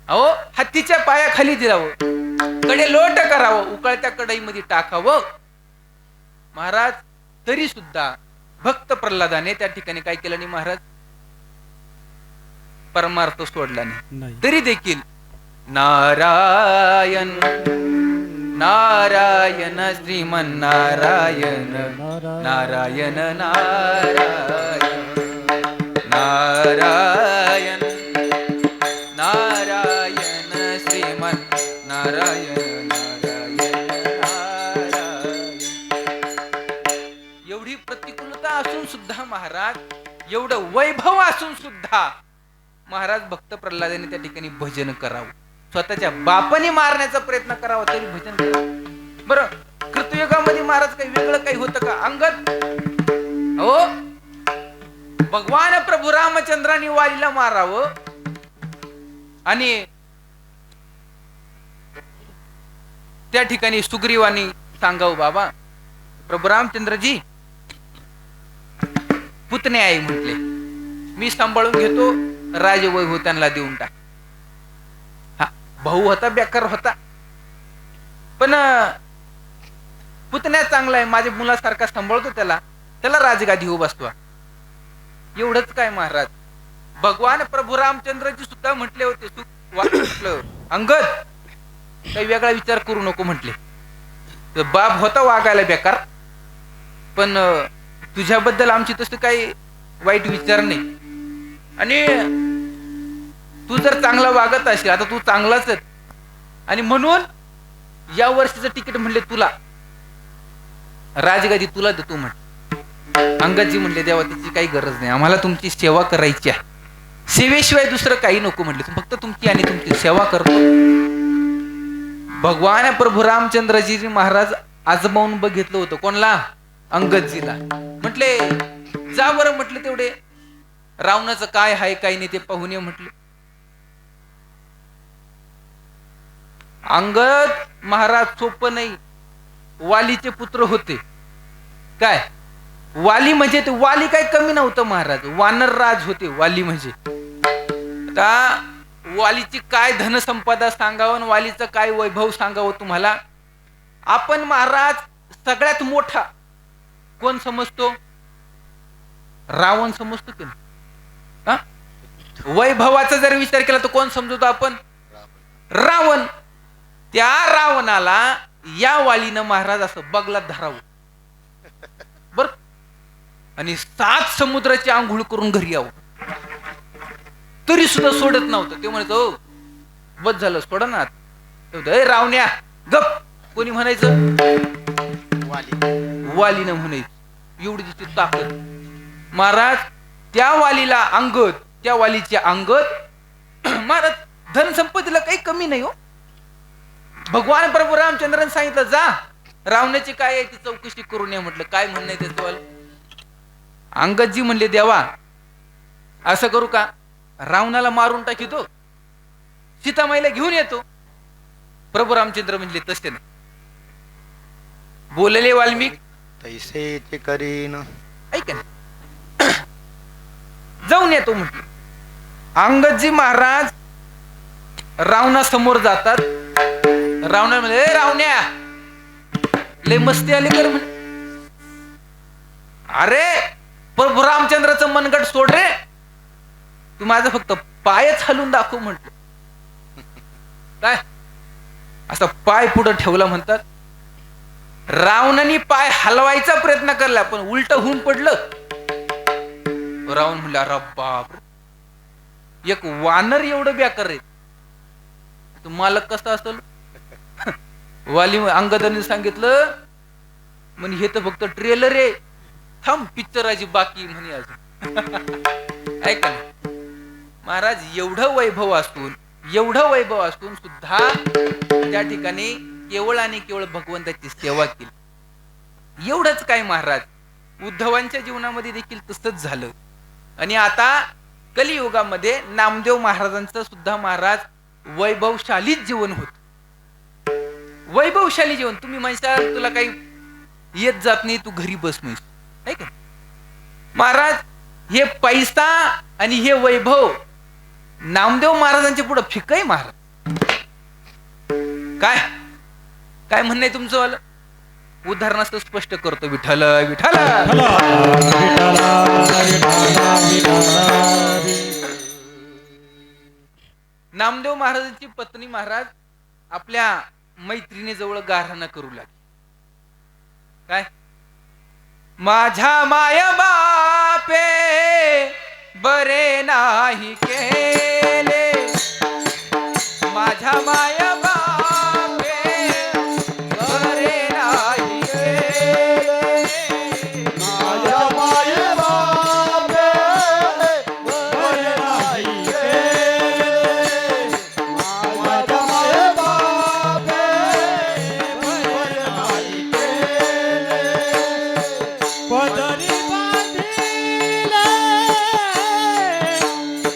अहो, हत्तीच्या पायाखाली दिलावं, कडे लोट करावं, उकळत्या कढईमध्ये टाकावं महाराज. तरी सुद्धा भक्त प्रल्हादाने त्या ठिकाणी काय केलं नाही महाराज? परमार्थ सोडला नाही. तरी देखील नारायण नारायण श्रीमन नारायण नारायण नारायण नारायण नारायण श्रीमन नारायण नारायण नारायण. एवढी प्रतिकूलता असून सुद्धा महाराज, एवढं वैभव असून सुद्धा महाराज भक्त प्रल्हादाने त्या ठिकाणी भजन करावं, स्वतःच्या बापाने मारण्याचा प्रयत्न करावा तरी भजन करावं. बरं, कृतयुगामध्ये महाराज काही वेगळं काही होतं का? अंगद हो, भगवान प्रभू रामचंद्रांनी वालीला मारावं आणि त्या ठिकाणी सुग्रीवानी सांगावं, बाबा प्रभू रामचंद्रजी पुतणे आहे म्हटले, मी सांभाळून घेतो, राजवैभव त्यांना देऊन टाक. हा भाऊ होता, बेकार होता, पण पुतण्या चांगला आहे, माझ्या मुलासारखा सांभाळतो, त्याला राजगादी बसवा. एवढंच काय महाराज? भगवान प्रभू रामचंद्रजी सुद्धा म्हटले होते, अंगद काही वेगळा विचार करू नको म्हटले. बाप होता वागायला बेकार, पण तुझ्याबद्दल आमची तसं काही वाईट विचार नाही, आणि तू जर चांगला वागत असेल, आता तू चांगलाच आहे, आणि म्हणून या वर्षीचं तिकीट म्हणले तुला, राजगादी तुला देतो म्हण. अंगदजी म्हणले, देवा त्याची काही गरज नाही, आम्हाला तुमची सेवा करायची आहे, सेवेशिवाय दुसरं काही नको म्हटले, फक्त तुमची आणि तुमची सेवा करतो. भगवान प्रभू रामचंद्रजी महाराज आजमावून बघितलं होतं. कोणला? अंगदजीला. म्हटले जा बरं म्हटले, तेवढे रावणाचं काय आहे काय नाही ते पाहून ये म्हटले. अंगद महाराज सोपं नाही, वालीचे पुत्र होते. काय वाली म्हणजे ते वाली काय कमी नव्हतं महाराज, वानर राज होते वाली म्हणजे. आता वालीची काय धनसंपदा सांगावं, वालीचं काय वैभव सांगावं तुम्हाला. आपण महाराज सगळ्यात मोठा कोण समजतो? रावण समजतो की नाही? वैभवाचा जर विचार केला तर कोण समजतो आपण? रावण. त्या रावणाला या वालीनं महाराज असं बगलात धरावं बर, आणि 7 समुद्राची आंघोळ करून घरी यावं, तरी सुद्धा सोडत नव्हतं. ते म्हणत, बस झालं सोडा ना रावण्या गप कोणी म्हणायचं वाली वालीनं म्हणायचं एवढी तिची ताकद महाराज त्या वालीला अंगद त्या वालीचे अंगद महाराज धनसंपत्तीला काही कमी नाही हो भगवान प्रभू रामचंद्रांनी सांगितलं जा रावणाची काय आहे ती चौकशी करून या म्हटलं काय म्हणणं आहे त्याचं अंगदजी म्हणले देवा असं करू का रावणाला मारून टाकीतो सीतामाईला घेऊन येतो प्रभू रामचंद्र म्हणले तसे नाही बोलले वाल्मिक तैसे ते करीन ऐक ना जाऊन येतो म्हटलं अंगदजी महाराज रावणासमोर जातात रावणा म्हणजे रावण्या लय मस्ती आली कर म्हणे अरे प्रभू रामचंद्राचं मनगट सोड रे तू माझं फक्त पायच हलवून दाखव म्हटलं काय असा पाय पुढे ठेवला म्हणतात रावणाने पाय हलवायचा प्रयत्न केला पण उलट होऊन पडलं रावण म्हणलं अरे बाप एक वानर एवढं बेकार आहे तू मालक कसा असेल वाली अंगदाने सांगितलं म्हणे हे तर फक्त ट्रेलर आहे थांब पिक्चराची बाकी म्हणे अजून ऐका ना महाराज एवढं वैभव असून सुद्धा त्या ठिकाणी केवळ आणि केवळ भगवंताची सेवा केली एवढंच काय महाराज उद्धवांच्या जीवनामध्ये देखील तसंच झालं आणि आता कलियुगामध्ये नामदेव महाराजांचं सुद्धा महाराज वैभवशाली जीवन होत वैभवशाली जीवन तुम्ही म्हणशाल तुला काही येत जात नाही तू घरी बस म्हणस आहे का महाराज हे पैसा आणि हे वैभव नामदेव महाराजांच्या पुढे फिकय महाराज काय काय म्हणणं आहे तुमचं वालं उदाहरणार्थ स्पष्ट करतो विठ्ठल विठ्ठल नामदेव महाराजांची पत्नी महाराज आपल्या मैत्रिणीजवळ गारहाणा करू लागली काय माझ्या माय बापे बरे नाही केले माझ्या माय बापे बरे नाही केले माझ्या माये बापे बरे नाही केले माझ्या माये बापे बरे नाही केले पदरी बांधिले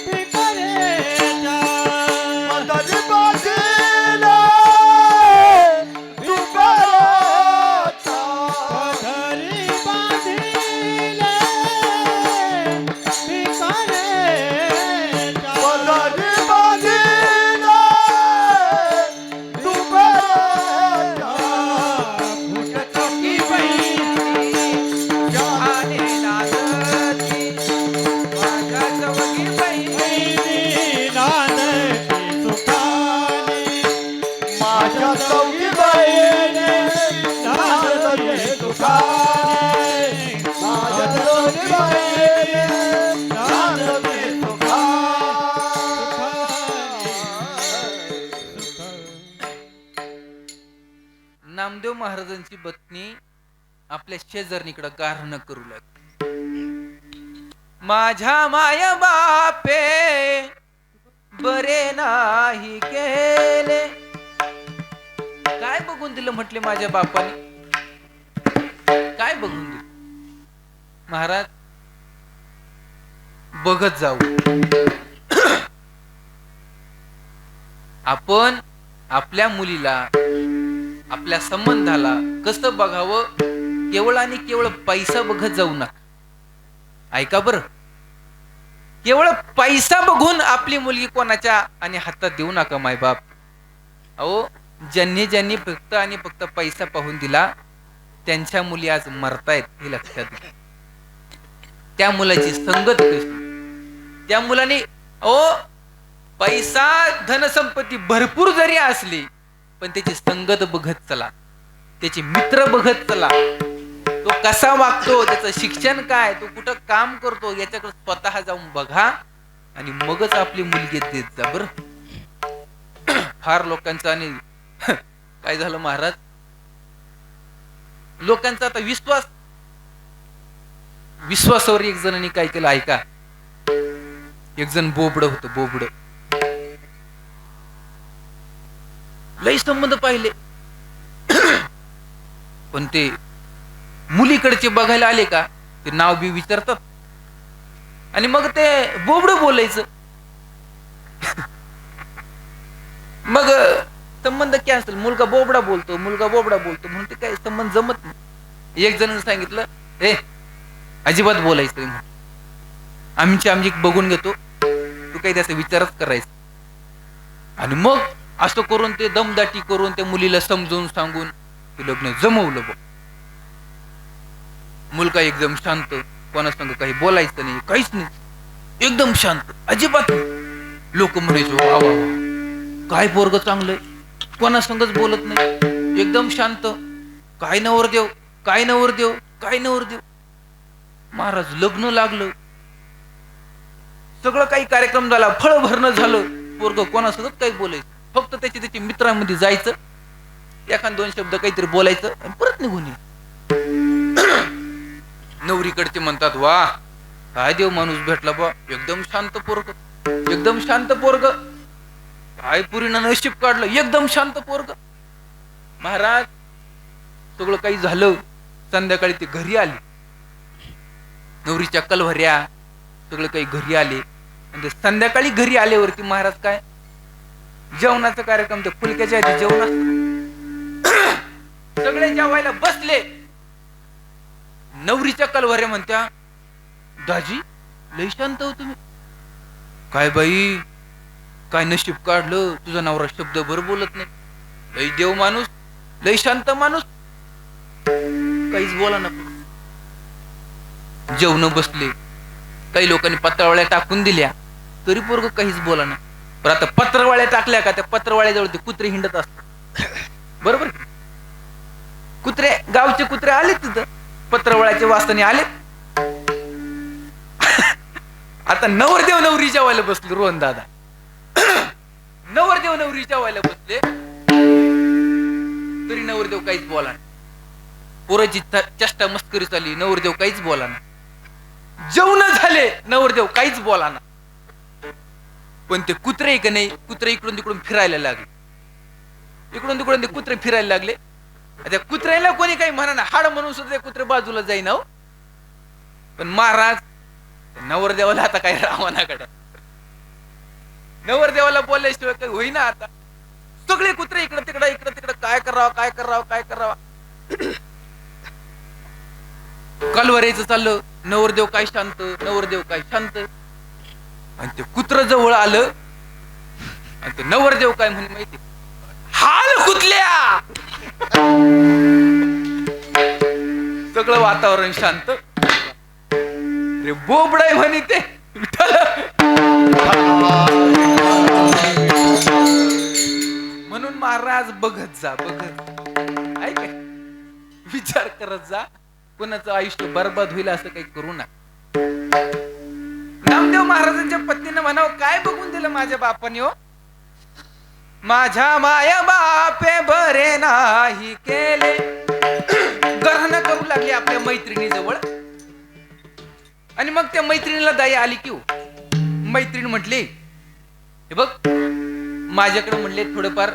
पिकरेच्या पदरी बांधिले पिकरेच्या पदरी बांधिले पिकरेच्या पदरी बांधिले पिकरेच्या फुटकी बहिणी जहाने नांदती माझ्या चवगी बहिणी नांदती सुखाने माझ्या चौकी बहिणी नांदती सुखाने माझ्या चौकी बहिणी नांदती नामदेव महाराजांची पत्नी आपल्या शेजारणीकडे गारहाणा करू लागली माझ्या माय बापे बरे नाही केले काय बघून दिलं म्हटले माझ्या बापाने काय बघून दिलं महाराज बघत जाऊ आपण आपल्या मुलीला आपल्या संबंधाला कसं बघावं केवळ आणि केवळ पैसा बघत जाऊ नका ऐका बरं केवळ पैसा बघून आपली मुलगी कोणाच्या आणि हातात देऊ नका मायबाप अहो ज्यांनी ज्यांनी फक्त आणि फक्त पैसा पाहून दिला त्यांच्या मुली आज मरतायत हे लक्षात घ्या त्या मुलाची संगत कशी त्या मुलाने अहो पैसा धनसंपत्ती भरपूर जरी असली पण त्याची संगत बघत चला त्याचे मित्र बघत चला तो कसा वागतो त्याचं शिक्षण काय तो कुठं काम करतो याच्याकडे स्वतः जाऊन बघा आणि मगच आपली मुलगी देत जा बरं फार लोकांचा आणि काय झालं महाराज, लोकांचा आता विश्वासावर एक जणांनी काय केलं ऐका. एक जण बोबड होतं, बोबड. लई संबंध पाहिले, पण ते मुलीकडचे बघायला आले का ते नाव बी विचारतात आणि मग ते बोबड बोलायचं. मग संबंध काय असेल, मुलगा बोबडा बोलतो म्हणून ते काही संबंध जमत नाही. एक जणांनी सांगितलं, ए अजिबात बोलायचं नाही, आमची बघून घेतो, तू काही त्याचा विचारच करायचा. आणि मग असं करून ते दमदाटी करून त्या मुलीला समजून सांगून ते लग्न जमवलं. मुलगा एकदम शांत, कोणासंग काही बोलायचं नाही, काहीच नाही, एकदम शांत, अजिबात नाही. लोक म्हणायचे वा वा वा, काय पोरग चांगलंय, कोणासंगच बोलत नाही, एकदम शांत, काय नवरदेव, काय नवरदेव, काय नवरदेव. महाराज लग्न लागलं, सगळं काही कार्यक्रम झाला, फळ भरणं झालं, पोरग कोणासोबत काही बोलायचं, फक्त त्याच्या मित्रांमध्ये जायचं, एखाद दोन शब्द काहीतरी बोलायचं आणि परत निघून ये. नवरीकडचे म्हणतात, वा काय देव माणूस भेटला बा, एकदम शांत पोरग, एकदम शांत पोरग, काय पुरीनं नशीब काढलं, एकदम शांत पोरग. महाराज सगळं काही झालं, संध्याकाळी ते घरी आले, नवरीच्या कलभऱ्या सगळं काही घरी आले. आणि ते संध्याकाळी घरी आल्यावरती महाराज काय जेवणाचा कार्यक्रम, ते फुलक्याच्या आधी जेवण, सगळे जेवायला बसले. नवरीच्या कलभऱ्या म्हणत्या, दाजी लई शांत हो तुम्ही, काय बाई काय नशीब काढलं, तुझा नवरा शब्दभर बोलत नाही, लई देव माणूस, लई शांत माणूस, काहीच बोला ना. जेवण बसले, काही लोकांनी पत्रावळ्या टाकून दिल्या तरी पोरग काहीच बोला ना. पण आता पत्रवाळ्या टाकल्या का, त्या पत्रवाळ्याजवळ ते कुत्रे हिंडत असतात, बरोबर. कुत्रे, गावचे कुत्रे आले तिथं, पत्रवाळ्याचे वासने आले. आता नवरदेव नवरी जेवायला बसले, रोहन दादा नवरदेव नवरी जेवायला बसले, तरी नवरदेव काहीच बोला ना. पोराची चेष्टा मस्करी चालली, नवरदेव काहीच बोला ना. जेवण झाले, नवरदेव काहीच बोला ना. पण ते कुत्रे का नाही, कुत्रे इकडून तिकडून फिरायला लागले, इकडून तिकडून ते कुत्रे फिरायला लागले. त्या कुत्र्याला कोणी काही म्हणा ना, हाड म्हणून सुद्धा कुत्रे बाजूला जाईना हो. पण महाराज नवरदेवाला आता काही रावणाकडे, नवरदेवाला बोलल्याशिवाय काही होईना. आता सगळे कुत्रे इकडं तिकडं काय करावं. कलवरायचं चाललं, नवरदेव काय शांत, नवरदेव काय शांत. आणि ते कुत्र जवळ आलं आणि ते नवरदेव काय म्हणे माहिती, हाल कुतल्या. सगळं वातावरण शांत, रे बोबडाय म्हणे ते म्हणून महाराज बघत जा, ऐक विचार करत जा, कोणाचं आयुष्य बरबाद होईल असं काही करू नका. नामदेव महाराजांच्या पत्नीनं म्हणावं, काय बघून दिलं माझ्या बापाने हो, माझ्या माया बापे बरे नाही केले. गरहण करू लागले आपल्या मैत्रिणी जवळ. आणि मग त्या मैत्रिणीला दया आली की हो. मैत्रीण म्हटली, हे बघ माझ्याकडे म्हणले थोडंफार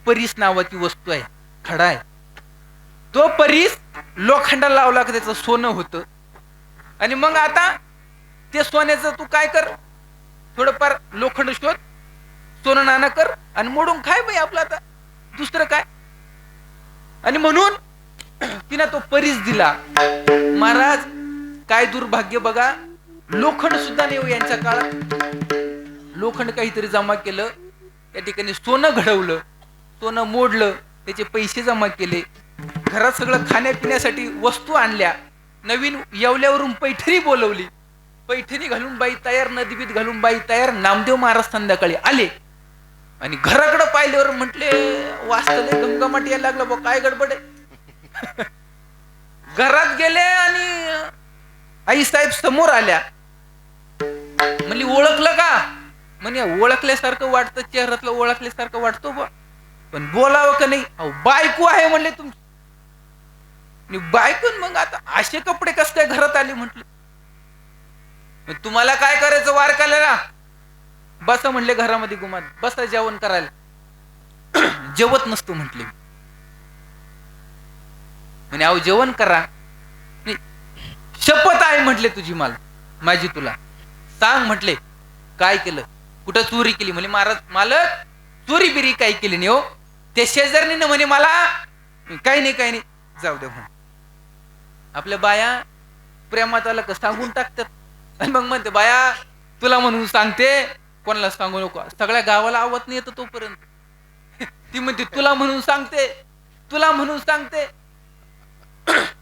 परीस नावाची वस्तू आहे, खडा आहे, तो परीस लोखंडाला लावला का त्याचं सोनं होतं. आणि मग आता ते सोन्याचं तू काय कर, थोडंफार लोखंड शोध, सोनं नाणं कर आणि मोडून खाय बाई आपलं, आता दुसरं काय. आणि म्हणून तिनं तो परीस दिला. महाराज काय दुर्भाग्य बघा, लोखंड सुद्धा नाही यांच्या काळात. लोखंड काहीतरी जमा केलं, त्या ठिकाणी सोनं घडवलं, सोनं मोडलं, त्याचे पैसे जमा केले, घरात सगळं खाण्यापिण्यासाठी वस्तू आणल्या, नवीन येवल्यावरून पैठणी बोलवली, पैठणी घालून बाई तयार, नदीबीत घालून बाई तयार. नामदेव महाराज संध्याकाळी आले आणि घराकडे पाहिल्यावर म्हटले, वास्तले घमघमाट यायला लागला, बा काय गडबड आहे. घरात गेले आणि आई साहेब समोर आल्या. म्हणली ओळखलं का. म्हणे ओळखल्यासारखं वाटतं, चेहऱ्यातलं ओळखल्यासारखं वाटतो बा, पण बोलावं का नाही? अहो बायको आहे म्हणले तुमची. बायकून मग आता असे कपडे कस काय घरात आले म्हटले. तुम्हाला काय करायचं वार काढायला? बसा म्हणले घरामध्ये गुमात, बसा जेवण करायला. जेवत नसतो म्हटले. म्हणे अहो जेवण करा. शपथ आहे म्हटले तुझी, मला माझी तुला सांग म्हटले काय केलं, कुठं चोरी केली? म्हणे महाराज मालक चोरी बिरी काही केली नाही हो, ते शेजारीने म्हणे मला काही नाही काही नाही जाऊ दे म्हणे. आपल्या बाया प्रेमात आलं का सांगून टाकतात, आणि मग म्हणते बाया तुला म्हणून सांगते, कोणाला सांगू नको, सगळ्या गावाला आवत नाही येतं तोपर्यंत. ती म्हणते तुला म्हणून सांगते, तुला म्हणून सांगते.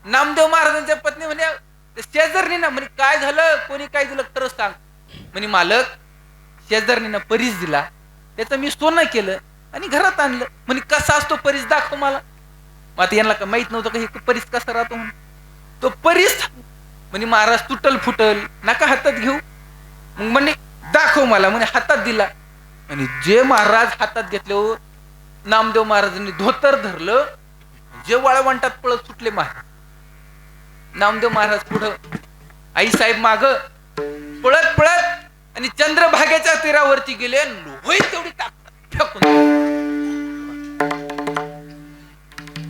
नामदेव महाराजांच्या पत्नी म्हणे शेजारनी ना, म्हणे काय झालं, कोणी काय दिलं खरं सांग. म्हणे मालक शेजारणीनं परीस दिला, त्याचं मी सोनं केलं आणि घरात आणलं. म्हणे कसा असतो परीस, दाखव मला. आता यांना का माहित नव्हतं का हे परीस कसा राहतो म्हणून. तो परीस म्हणे महाराज तुटल फुटल, नका हातात घेऊ. मग म्हणे दाखव मला. म्हणे हातात दिला, आणि जे महाराज हातात घेतले हो, नामदेव महाराजांनी धोतर धरलं, जे वाळवंटात पळत सुटले महाराज. नामदेव महाराज पुढं, आई साहेब माग, पळत पळत आणि चंद्रभागेच्या तीरावरती गेले. लोही तेवढी टाकतात फेकून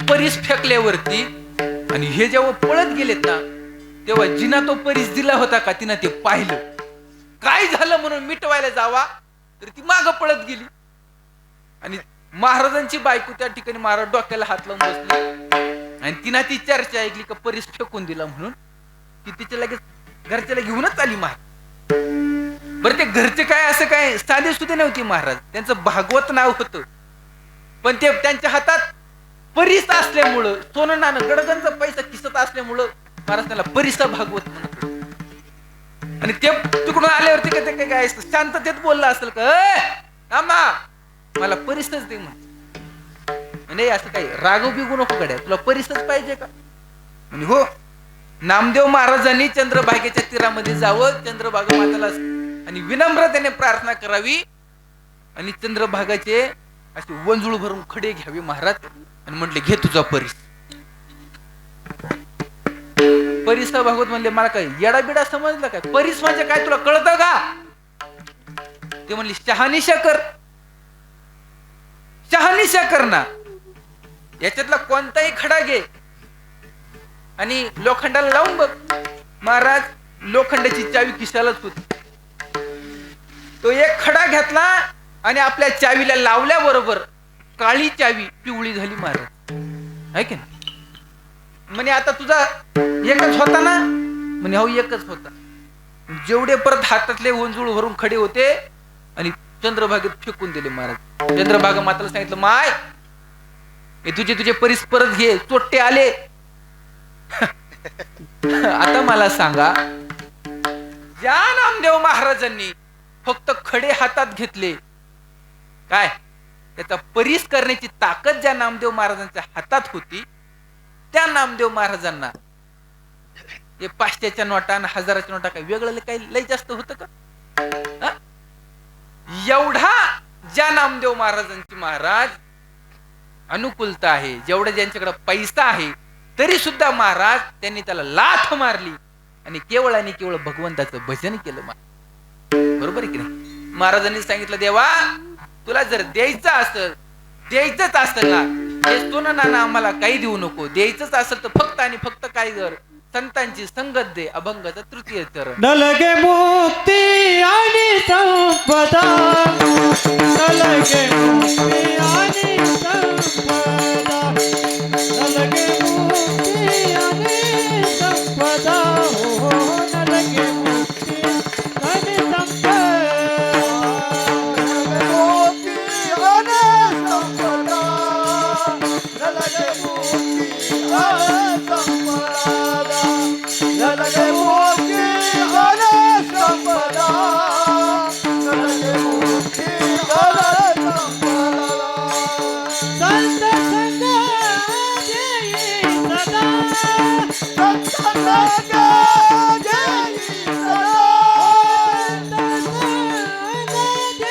परीस फेकल्यावरती. आणि हे जेव्हा पळत गेलेत ना, तेव्हा जिना तो परीस दिला होता का, तिनं ते पाहिलं. काय झालं म्हणून मिटवायला जावा तर ती माग पळत गेली. आणि महाराजांची बायको त्या ठिकाणी महाराज डोक्याला हात लावून बसली, आणि तिनं ती चर्चा ऐकली का परीस फेकून दिला म्हणून. ती तिच्या लगेच घरच्याला घेऊनच आली महाराज. बरं ते घरचे काय असं काय साधे सुधे नव्हते महाराज, त्यांचं भागवत नाव होतं, पण ते त्यांच्या हातात परीस असल्यामुळं, सोनं नाणं गडगंचा पैसा किसत असल्यामुळं महाराज त्याला परिसा भागवत म्हणत. आणि ते तिकडून आल्यावरती का ते काय शांततेत बोलला असेल का, आम्हा मला परिसच दे म्हण. नाही असं काही रागव बिगू नको गड्या, तुला परिसच पाहिजे का? म्हणजे हो. नामदेव महाराजांनी चंद्रभागेच्या तीरामध्ये जावं, चंद्रभागा माताला आणि विनम्रतेने प्रार्थना करावी, आणि चंद्रभागाचे असे वंजुळ भरून खडे घ्यावे महाराज, आणि म्हटले घे तुझा परीस. परीस भागवत म्हणले मला काय येडा बिडा समजलं काय, परीस म्हणजे काय तुला कळतं का? ते म्हणले शहानिशा कर, शहानिशा कर ना, याच्यातला कोणताही खडा घे आणि लोखंडाला लावून बघ. महाराज लोखंडाची चावी खिशालाच होती. तो एक खडा घेतला आणि आपल्या चावीला लावल्याबरोबर काळी चावी पिवळी झाली महाराज. आहे की नाही? म्हणे आता तुझा एकच होता ना? म्हणे हो एकच होता. जेवढे परत हातातले वंजुळ भरून खडे होते आणि चंद्रभागेत फेकून दिले महाराज. चंद्रभागा माताला सांगितलं माय हे तुझे तुझे परीस परत घे, चोट्टे आले. आता मला सांगा, ज्या नामदेव महाराजांनी फक्त खडे हातात घेतले, काय त्याचा परीस करण्याची ताकद ज्या नामदेव महाराजांच्या हातात होती, त्या नामदेव महाराजांना हे 500च्या नोटा आणि 1000च्या नोटा काय वेगळं काही लय जास्त होतं का? एवढा ज्या नामदेव महाराजांची महाराज अनुकूलता आहे, जेवढं ज्यांच्याकडे पैसा आहे, तरी सुद्धा महाराज त्यांनी त्याला लाथ मारली आणि केवळ भगवंताचं भजन केलं. बरोबर आहे की नाही? महाराजांनी सांगितलं देवा तुला जर द्यायचंच असेल ना, हे सोनं नाणं आम्हाला काही देऊ नको, द्यायचंच असेल तर फक्त आणि फक्त काय कर, संतांची संगत दे, अभंगाचा तृतीय चरण. नलगे मुक्ती आणि संपदा, नलगे मुक्ती आणि संपदा, नलगे मुक्ती आणि संपदा, हो नलगे मुक्ती आणि संपदा, मुक्ती आणि संपदा, नलगे मुक्ती आणि संपदा, नलगे मुक्ती आणि संपदा, नलगे मुक्ती आणि संपदा. संत संग जय सदा, संत संग जय सदा, संत संग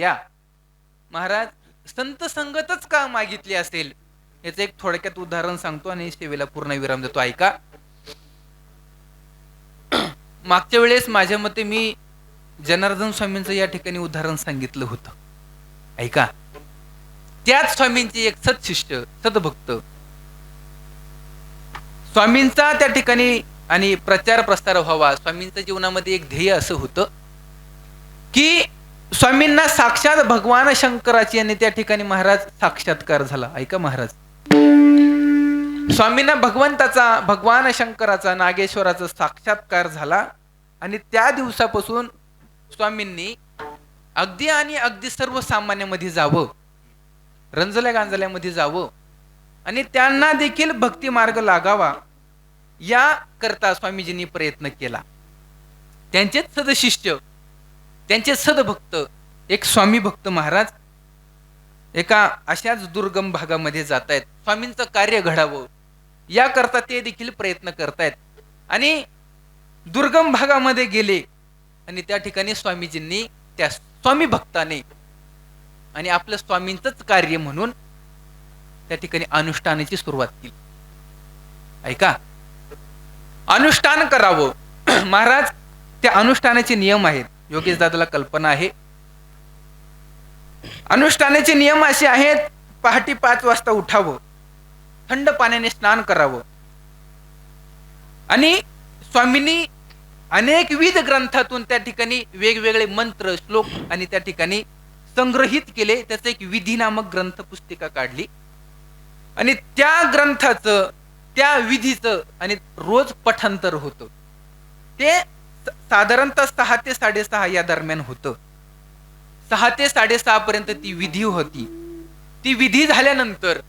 माया महाराज संत संगतच का मागितली असेल याचं एक थोडक्यात उदाहरण सांगतो आणि सेवेला पूर्ण विराम देतो. ऐका. मागच्या वेळेस माझ्या मते मी जनार्दन स्वामींचं या ठिकाणी उदाहरण सांगितलं होतं. ऐका. त्याच स्वामींचे एक सत्शिष्य सद्भक्त स्वामींचा त्या ठिकाणी आणि प्रचार प्रसार व्हावा स्वामींच्या जीवनामध्ये एक ध्येय असं होतं की स्वामींना साक्षात भगवान शंकराची आणि त्या ठिकाणी महाराज साक्षात्कार झाला. ऐका महाराज. स्वामींना भगवंताचा भगवान शंकराचा नागेश्वराचा साक्षात्कार झाला आणि त्या दिवसापासून स्वामींनी अगदी आणि अगदी सर्वसामान्यामध्ये जावं, रंजल्या गांजल्यामध्ये जावं आणि त्यांना देखील भक्ती मार्ग लागावा या करता स्वामीजींनी प्रयत्न केला. त्यांचेच सदशिष्य त्यांचे सदभक्त एक स्वामी भक्त महाराज एका अशाच दुर्गम भागामध्ये जात आहेत. स्वामींचं कार्य घडावं या करता ते देखील प्रयत्न करतायत आणि दुर्गम भागामध्ये गेले आणि त्या ठिकाणी स्वामीजींनी त्या स्वामी भक्ताने आणि आपलं स्वामींचंच कार्य म्हणून त्या ठिकाणी अनुष्ठानाची सुरुवात केली. ऐका. अनुष्ठान करावं. महाराज त्या अनुष्ठानाचे नियम आहेत. योगेश दादाला कल्पना आहे. अनुष्ठानाचे नियम असे आहेत. पहाटे 5 वाजता उठावं, थंड पाण्याने स्नान करावं आणि स्वामींनी अनेक विविध ग्रंथातून त्या ठिकाणी वेगवेगळे मंत्र श्लोक आणि त्या ठिकाणी संग्रहित केले. त्याचं एक विधी नामक ग्रंथ पुस्तिका काढली आणि त्या ग्रंथाचं त्या विधीचं आणि रोज पठांतर होतं. ते साधारणतः 6 ते 6:30 या दरम्यान होतं. 6 ते 6:30 पर्यंत ती विधी होती. ती विधी झाल्यानंतर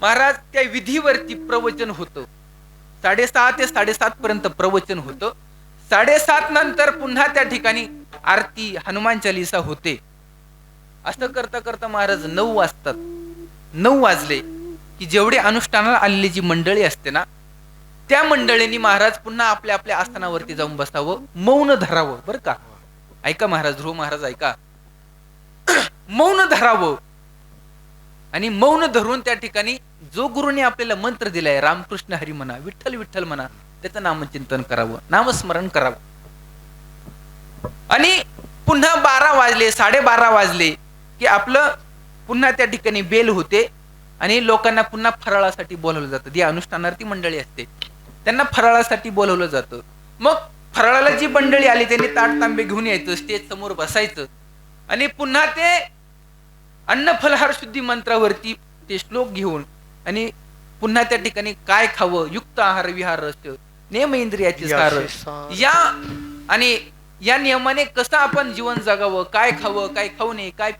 महाराज त्या विधीवरती प्रवचन होतं. 6:30 ते 7:30 पर्यंत प्रवचन होतं. 7:30 नंतर पुन्हा त्या ठिकाणी आरती हनुमान चालीसा होते. असं करता करता महाराज 9 वाजतात. 9 वाजले की जेवढे अनुष्ठानाला आलेली जी मंडळी असते ना त्या मंडळींनी महाराज पुन्हा आपल्या आपल्या आस्थानावरती जाऊन बसावं, मौन धरावं. बरं का. ऐका महाराज. ध्रुव महाराज ऐका. मौन धरावं आणि मौन धरून त्या ठिकाणी जो गुरुने आपल्याला मंत्र दिलाय रामकृष्ण हरी म्हणा, विठ्ठल विठ्ठल म्हणा, त्याचं नामचिंतन करावं, नामस्मरण करावं. आणि पुन्हा 12 वाजले 12:30 वाजले की आपलं पुन्हा त्या ठिकाणी बेल होते आणि लोकांना पुन्हा फराळासाठी बोलवलं जातं. जी अनुष्ठानार्थी मंडळी असते त्यांना फराळासाठी बोलवलं जातं. मग फराळाला जी मंडळी आली त्यांनी ताट तांबे घेऊन यायचं, स्टेज समोर बसायचं आणि पुन्हा ते अन्न फलहार शुद्धी मंत्रावरती ते श्लोक घेऊन आणि पुन्हा त्या ठिकाणी काय खावं, युक्त आहार विहार रस, नेम इंद्रियाची सार या आणि या नियमाने कसं आपण जीवन जगावं, काय खावं काय खाऊ नये, काय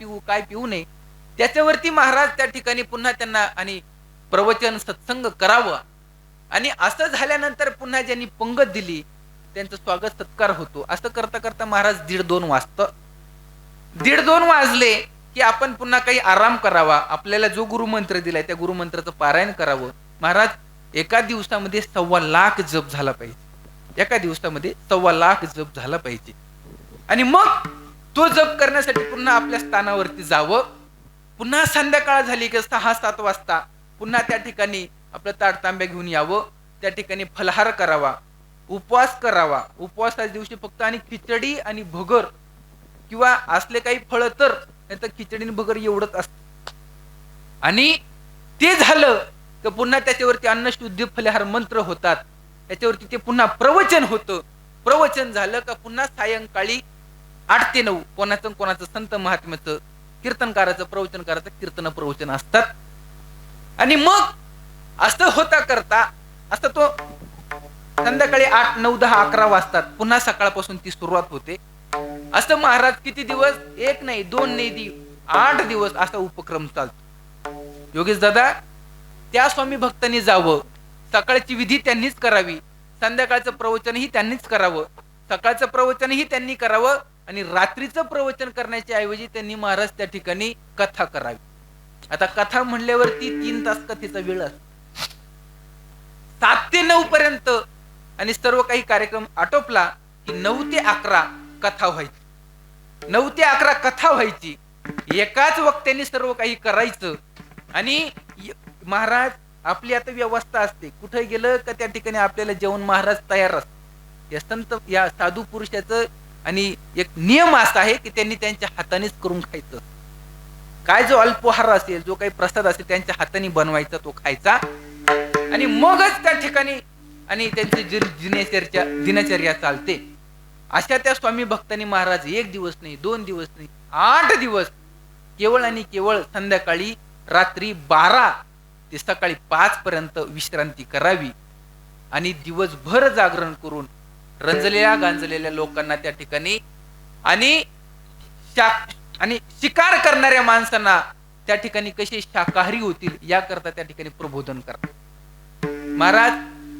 पिऊ नये त्याच्यावरती महाराज त्या ठिकाणी पुन्हा त्यांना आणि प्रवचन सत्संग करावं. आणि असं झाल्यानंतर पुन्हा ज्यांनी पंगत दिली त्यांचं स्वागत सत्कार होतो. असं करता करता महाराज 1:30-2 वाजतं. 1:30-2 वाजले की आपण पुन्हा काही आराम करावा. आपल्याला जो गुरुमंत्र दिलाय त्या गुरुमंत्राचं पारायण करावं. महाराज एका दिवसामध्ये 1.25 लाख जप झाला पाहिजे. एका दिवसामध्ये 1.25 लाख जप झाला पाहिजे. आणि मग तो जप करण्यासाठी पुन्हा आपल्या स्थानावरती जावं. पुन्हा संध्याकाळ झाली की 6-7 वाजता पुन्हा त्या ठिकाणी आपलं ताट तांब्या घेऊन यावं. त्या ठिकाणी फलहार करावा, उपवास करावा. उपवासाच्या दिवशी फक्त आणि खिचडी आणि भगर किंवा असले काही फळ तर खिचडी आणि भगर एवढंच असत. आणि ते झालं तर पुन्हा त्याच्यावरती अन्नशुद्धी फलहार मंत्र होतात. त्याच्यावरती ते पुन्हा प्रवचन होतं. प्रवचन झालं का पुन्हा सायंकाळी 8 ते 9 कोणाचं संत महात्म्याचं कीर्तनकाराचं प्रवचनकाराचं कीर्तन प्रवचन असतात. आणि मग असं होता करता असं तो संध्याकाळी 8, 9, 10, 11 वाजतात. पुन्हा सकाळपासून ती सुरुवात होते. असं महाराज किती दिवस, 1 नाही 2 नाही 8 दिवस असा उपक्रम चालतो. योगेश दादा त्या स्वामी भक्तांनी जावं. सकाळची विधी त्यांनीच करावी, संध्याकाळचं प्रवचनही त्यांनीच करावं, सकाळचं प्रवचनही त्यांनी करावं आणि रात्रीचं प्रवचन करण्याच्या ऐवजी त्यांनी महाराज त्या ठिकाणी कथा करावी. आता कथा म्हणल्यावरती 3 तास कथेचा वेळ असतो. 7 ते 9 पर्यंत आणि सर्व काही कार्यक्रम आटोपला की 9 ते 11 कथा व्हायची. 9 ते 11 कथा व्हायची एकाच वक्त्याने सर्व काही करायचं. आणि महाराज आपली आता व्यवस्था असते, कुठे गेलं का त्या ठिकाणी आपल्याला जेवण महाराज तयार असत. या संत या साधू पुरुषाचं आणि एक नियम असा आहे की त्यांनी त्यांच्या हातानेच करून खायचं. काय जो अल्पोहार असेल, जो काही प्रसाद असेल, त्यांच्या हाताने बनवायचा, तो खायचा आणि मगच त्या ठिकाणी आणि त्यांची दिनचर्या चालते. अशा त्या स्वामी भक्तांनी महाराज 1 दिवस नाही, 2 दिवस नाही, 8 दिवस केवळ आणि केवळ संध्याकाळी रात्री 12 ते सकाळी 5 पर्यंत विश्रांती करावी आणि दिवसभर जागरण करून रंजलेल्या गांजलेल्या लोकांना त्या ठिकाणी आणि शिकार करणाऱ्या माणसांना त्या ठिकाणी कसे शाकाहारी होतील याकरता त्या ठिकाणी प्रबोधन करतात. महाराज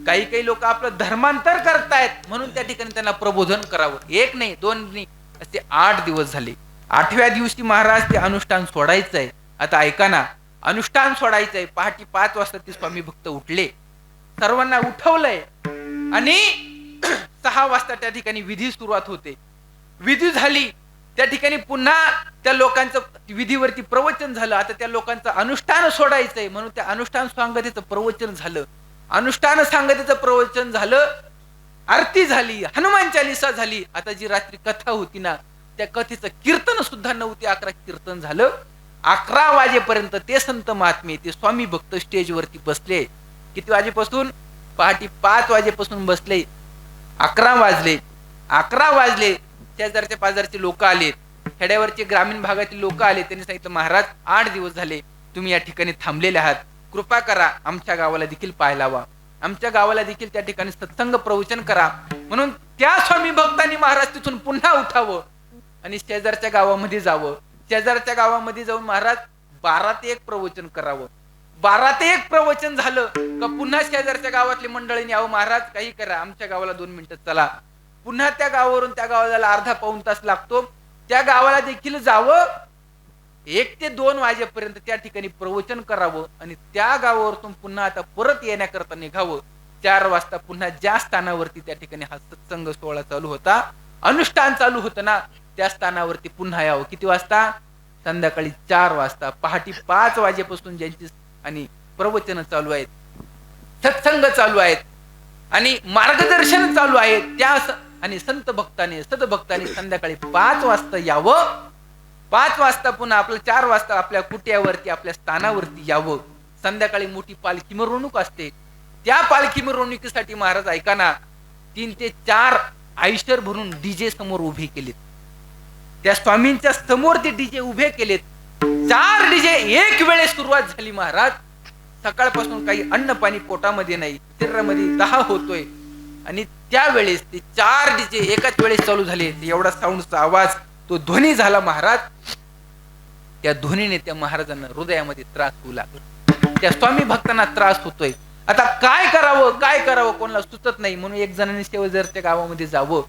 काही काही लोक आपलं धर्मांतर करतायत म्हणून त्या ठिकाणी त्यांना प्रबोधन करावं. 1 नाही 2 नाही असे 8 दिवस झाले. 8व्या दिवशी महाराज ते अनुष्ठान सोडायचंय. आता ऐका ना, अनुष्ठान सोडायचंय. पहाटे 5 वाजता ते स्वामी भक्त उठले, सर्वांना उठवलंय आणि 6 वाजता त्या ठिकाणी विधी सुरुवात होते. विधी झाली त्या ठिकाणी पुन्हा त्या लोकांचं विधीवरती प्रवचन झालं. आता त्या लोकांचं अनुष्ठान सोडायचंय म्हणून त्या अनुष्ठान सांगतेचं प्रवचन झालं. अनुष्ठान सांगतेचं प्रवचन झालं, आरती झाली, हनुमान चालीसा झाली. आता जी रात्री कथा होती ना, त्या कथेचं कीर्तन सुद्धा 9 ते 11 कीर्तन झालं. 11 वाजेपर्यंत ते संत महात्मे, ते स्वामी भक्त स्टेजवरती बसले. किती वाजेपासून? पहाटे 5 वाजेपासून बसले. 11 वाजले. 11 वाजले. शेजारच्या पाजारचे लोक आले, खेड्यावरचे ग्रामीण भागातील लोक आले. त्यांनी सांगितलं, महाराज 8 दिवस झाले तुम्ही या ठिकाणी थांबलेले आहात, कृपा करा आमच्या गावाला देखील पाय लावा, आमच्या गावाला देखील त्या ठिकाणी सत्संग प्रवचन करा. म्हणून त्या स्वामी भक्तांनी महाराज तिथून पुन्हा उठावं आणि शेजारच्या गावामध्ये जावं. शेजारच्या गावामध्ये जाऊन महाराज 12 ते 1 प्रवचन करावं. 12 ते 1 प्रवचन झालं का पुन्हा शेजारच्या गावातली मंडळींनी यावं, महाराज काही करा आमच्या गावाला 2 मिनिटं चला. पुन्हा त्या गावावरून त्या गावाला जायला अर्धा पाऊण तास लागतो. त्या गावाला देखील जावं, 1 ते 2 वाजेपर्यंत त्या ठिकाणी प्रवचन करावं आणि त्या गावावरतून पुन्हा आता परत येण्याकरता निघावं. 4 वाजता पुन्हा ज्या स्थानावरती त्या ठिकाणी हा सत्संग सोहळा चालू होता, अनुष्ठान चालू होतं ना, त्या स्थानावरती पुन्हा यावं. किती वाजता? संध्याकाळी 4 वाजता. पहाटे 5 वाजेपासून ज्यांची आणि प्रवचन चालू आहेत, सत्संग चालू आहेत आणि मार्गदर्शन चालू आहे, त्या आणि संत भक्ताने सदभक्ताने संध्याकाळी 5 वाजता यावं. 5 वाजता पुन्हा आपलं 4 वाजता आपल्या कुट्यावरती आपल्या स्थानावरती यावं. संध्याकाळी मोठी पालखी मिरवणूक असते. त्या पालखी मिरवणुकीसाठी महाराज ऐका ना, 3 ते 4 आयशर भरून डीजे समोर उभे केलेत. त्या स्वामींच्या समोर ते डीजे उभे केलेत. 4 डीजे एक वेळेस सुरुवात झाली महाराज. सकाळपासून काही अन्न पाणी पोटामध्ये नाही, शरीरामध्ये दाह होतोय आणि त्यावेळेस ते 4 डीजे एकाच वेळेस चालू झाले. एवढा साऊंडचा आवाज, तो ध्वनी झाला महाराज. त्या ध्वनीने त्या महाराजांना हृदयामध्ये त्रास होऊ लागला. त्या स्वामी भक्तांना त्रास होतोय. आता काय करावं कोणाला सुचत नाही. म्हणून एक जणांनी शेवजरच्या गावामध्ये जावं,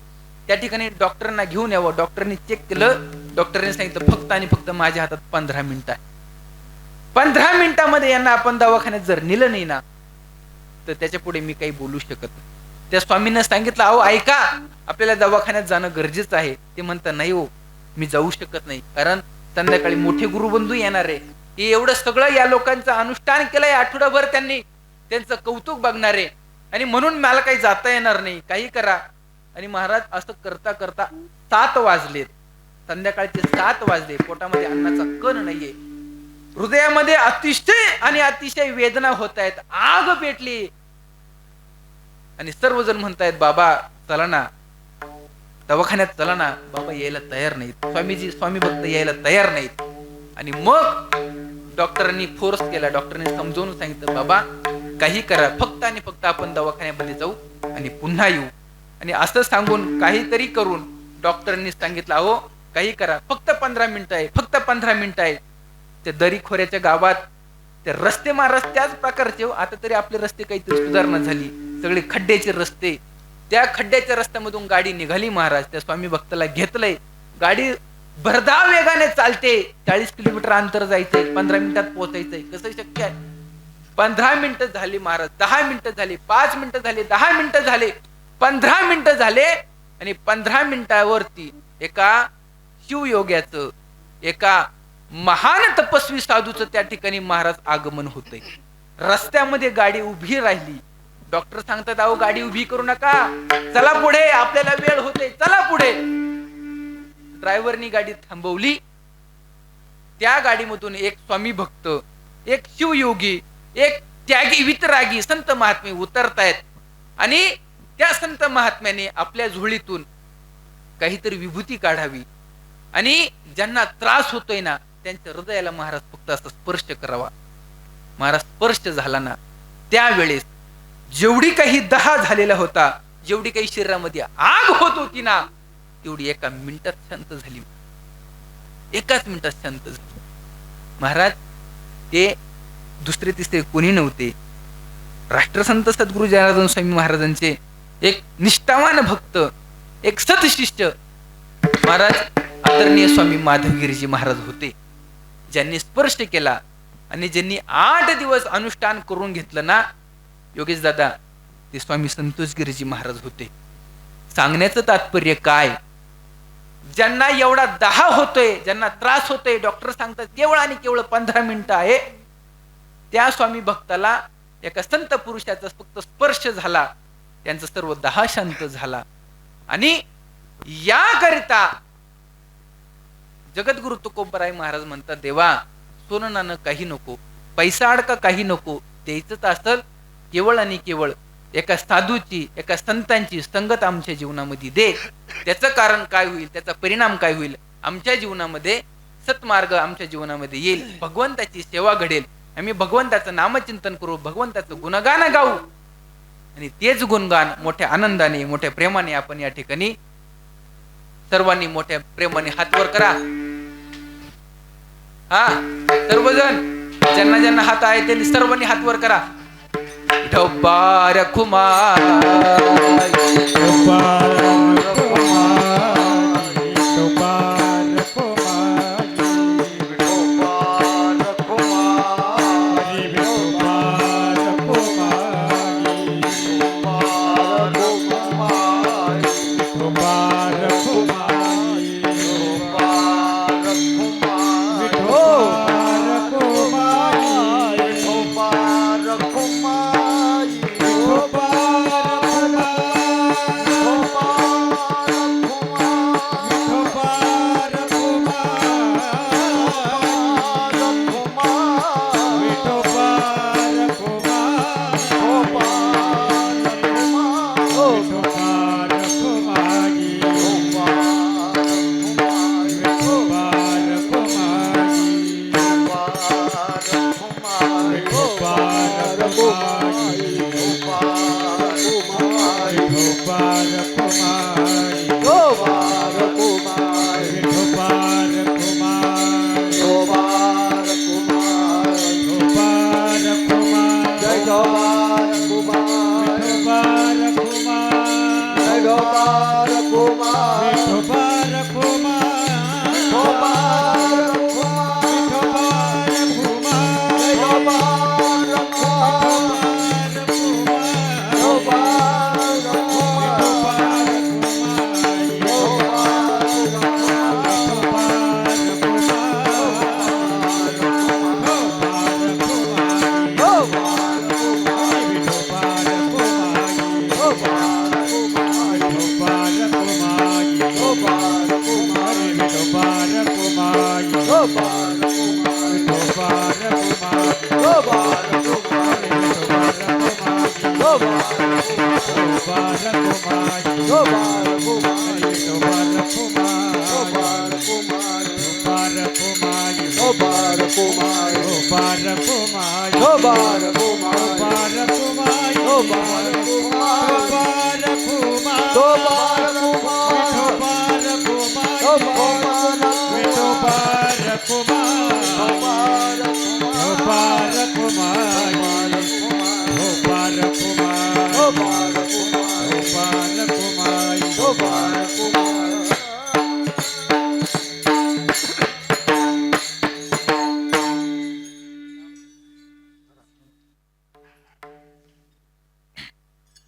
त्या ठिकाणी डॉक्टरांना घेऊन यावं. डॉक्टरांनी चेक केलं. डॉक्टरांनी सांगितलं फक्त आणि फक्त माझ्या हातात 15 मिनिटं आहे. 15 मिनिटामध्ये यांना आपण दवाखान्यात जर नेलं नाही ना, तर त्याच्या पुढे मी काही बोलू शकत नाही. त्या स्वामींना सांगितलं, अहो ऐका, आपल्याला दवाखान्यात जाणं गरजेचं आहे. ते म्हणतात, नाही हो मी जाऊ शकत नाही, कारण संध्याकाळी मोठे गुरुबंधू येणार आहे. हे एवढं सगळं या लोकांचं अनुष्ठान केलंय आठवडाभर, त्यांनी त्यांचं कौतुक बघणार आहे आणि म्हणून मला काही जाता येणार नाही, काही करा. आणि महाराज असं करता करता 7 वाजलेत. संध्याकाळचे 7 वाजले. पोटामध्ये अन्नाचा कण नाहीये. हृदयामध्ये अतिशय वेदना होत आहेत, आग पेटली आणि सर्वजण म्हणतायत, बाबा चला ना, दवाखान्यात चला ना. बाबा यायला तयार नाहीत. स्वामी भक्त यायला तयार नाहीत. आणि मग डॉक्टरांनी फोर्स केला. डॉक्टरांनी समजावून सांगितलं, बाबा काही करा, फक्त आणि फक्त आपण दवाखान्यामध्ये जाऊ आणि पुन्हा येऊ. आणि असं सांगून काहीतरी करून डॉक्टरांनी सांगितलं, अहो काही करा, फक्त 15 मिनिटं आहे, फक्त 15 मिनिटं आहे. त्या दरी खोऱ्याच्या गावात ते रस्ते महाराज त्याच प्रकारचे. आता तरी आपले रस्ते काहीतरी सुधारणा झाली, सगळे खड्ड्याचे रस्ते. त्या खड्ड्याच्या रस्त्यामधून गाडी निघाली महाराज. त्या स्वामी भक्ताला घेतलंय. गाडी भरधाव वेगाने चालते. 40 किलोमीटर अंतर जायचंय, 15 मिनिटात पोहोचायचंय. कसं शक्य आहे? 15 मिनिटं झाली महाराज, 10 मिनिटं झाली, 5 मिनिटं झाली, 10 मिनिटं झाले, 15 मिनिटं झाले. आणि 15 मिनिटावरती एका शिवयोग्याचं, एका महान तपस्वी साधूचं त्या ठिकाणी महाराज आगमन होतंय. रस्त्यामध्ये गाडी उभी राहिली. डॉक्टर सांगतात, अहो गाडी उभी करू नका, चला पुढे, आपल्याला वेळ होते, चला पुढे. ड्रायव्हरनी गाडी थांबवली. त्या गाडीमधून एक स्वामी भक्त, एक शिवयोगी, एक त्यागी वितरागी संत महात्मे उतरतायत आणि त्या संत महात्म्याने आपल्या झोळीतून काहीतरी विभूती काढावी आणि ज्यांना त्रास होतोय ना त्यांच्या हृदयाला महाराज फक्त असा स्पर्श करावा. महाराज स्पर्श झाला ना, त्यावेळेस जेवढी काही दहा झालेला होता, जेवढी काही शरीरामध्ये आग होत होती ना, तेवढी एका मिनिटात शांत झाली. एकाच मिनिटात शांत झाली. महाराज ते दुसरे तिसरे कोणी नव्हते, राष्ट्रसंत सद्गुरु जनार्दन स्वामी महाराजांचे एक निष्ठावान भक्त, एक सतशिष्य महाराज आदरणीय स्वामी माधवगिरीजी महाराज होते. ज्यांनी स्पर्श केला आणि ज्यांनी 8 दिवस अनुष्ठान करून घेतलं ना योगेश दादा, ते स्वामी संतोषगिरीजी महाराज होते. सांगण्याचं तात्पर्य काय, ज्यांना एवढा दाह होतोय, ज्यांना त्रास होतोय, डॉक्टर सांगतात केवळ आणि केवळ 15 मिनिटं आहे, त्या स्वामी भक्ताला एका संत पुरुषाचा फक्त स्पर्श झाला, त्यांचा सर्व दाह शांत झाला. आणि याकरिता जगद्गुरु तुकोबराय महाराज म्हणतात, देवा सोनं नाणं काही नको, पैसा अडका काही नको, द्यायचंच असल केवळ आणि केवळ एका साधूची, एका संतांची संगत आमच्या जीवनामध्ये दे. त्याचं कारण काय होईल, त्याचा परिणाम काय होईल, आमच्या जीवनामध्ये सत्मार्ग आमच्या जीवनामध्ये येईल, भगवंताची सेवा घडेल, आम्ही भगवंताचं नामचिंतन करू, भगवंताचं गुणगान गाऊ आणि तेच गुणगान मोठ्या आनंदाने, मोठ्या प्रेमाने आपण या ठिकाणी सर्वांनी मोठ्या प्रेमाने हात वर करा. हा, सर्वजण ज्यांना ज्यांना हात आहे त्यांनी सर्वांनी हात वर करा. ढोबार कुमार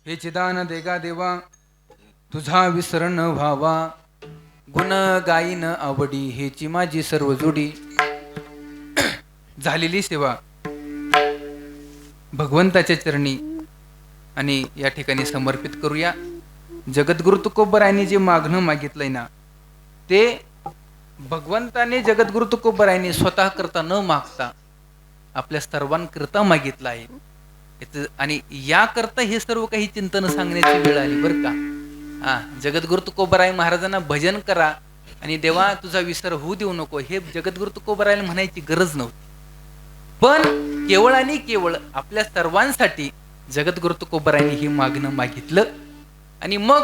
हे चिदान देगा देवा, तुझा विसर न व्हावा, गुण गायीन आवडी हेची माझी सर्व जोडी. झालेली सेवा भगवंताच्या चरणी आणि या ठिकाणी समर्पित करूया. जगद्गुरु तुकोबरायांनी जे मागणं मागितलंय ना, ते भगवंताने जगद्गुरु तुकोबरायांनी स्वतः करता न मागता आपल्या सर्वांकरता मागितलं आहे. आणि याकरता हे सर्व काही चिंतन सांगण्याची वेळ आली बरं का. जगद्गुरु तुकोबराय महाराजांना भजन करा आणि देवा तुझा विसर होऊ देऊ नको, हे जगद्गुरु तुकोबरायला म्हणायची गरज नव्हती. पण केवळ आणि केवळ आपल्या सर्वांसाठी जगद्गुरु तुकोबरायांनी हे मागणं मागितलं आणि मग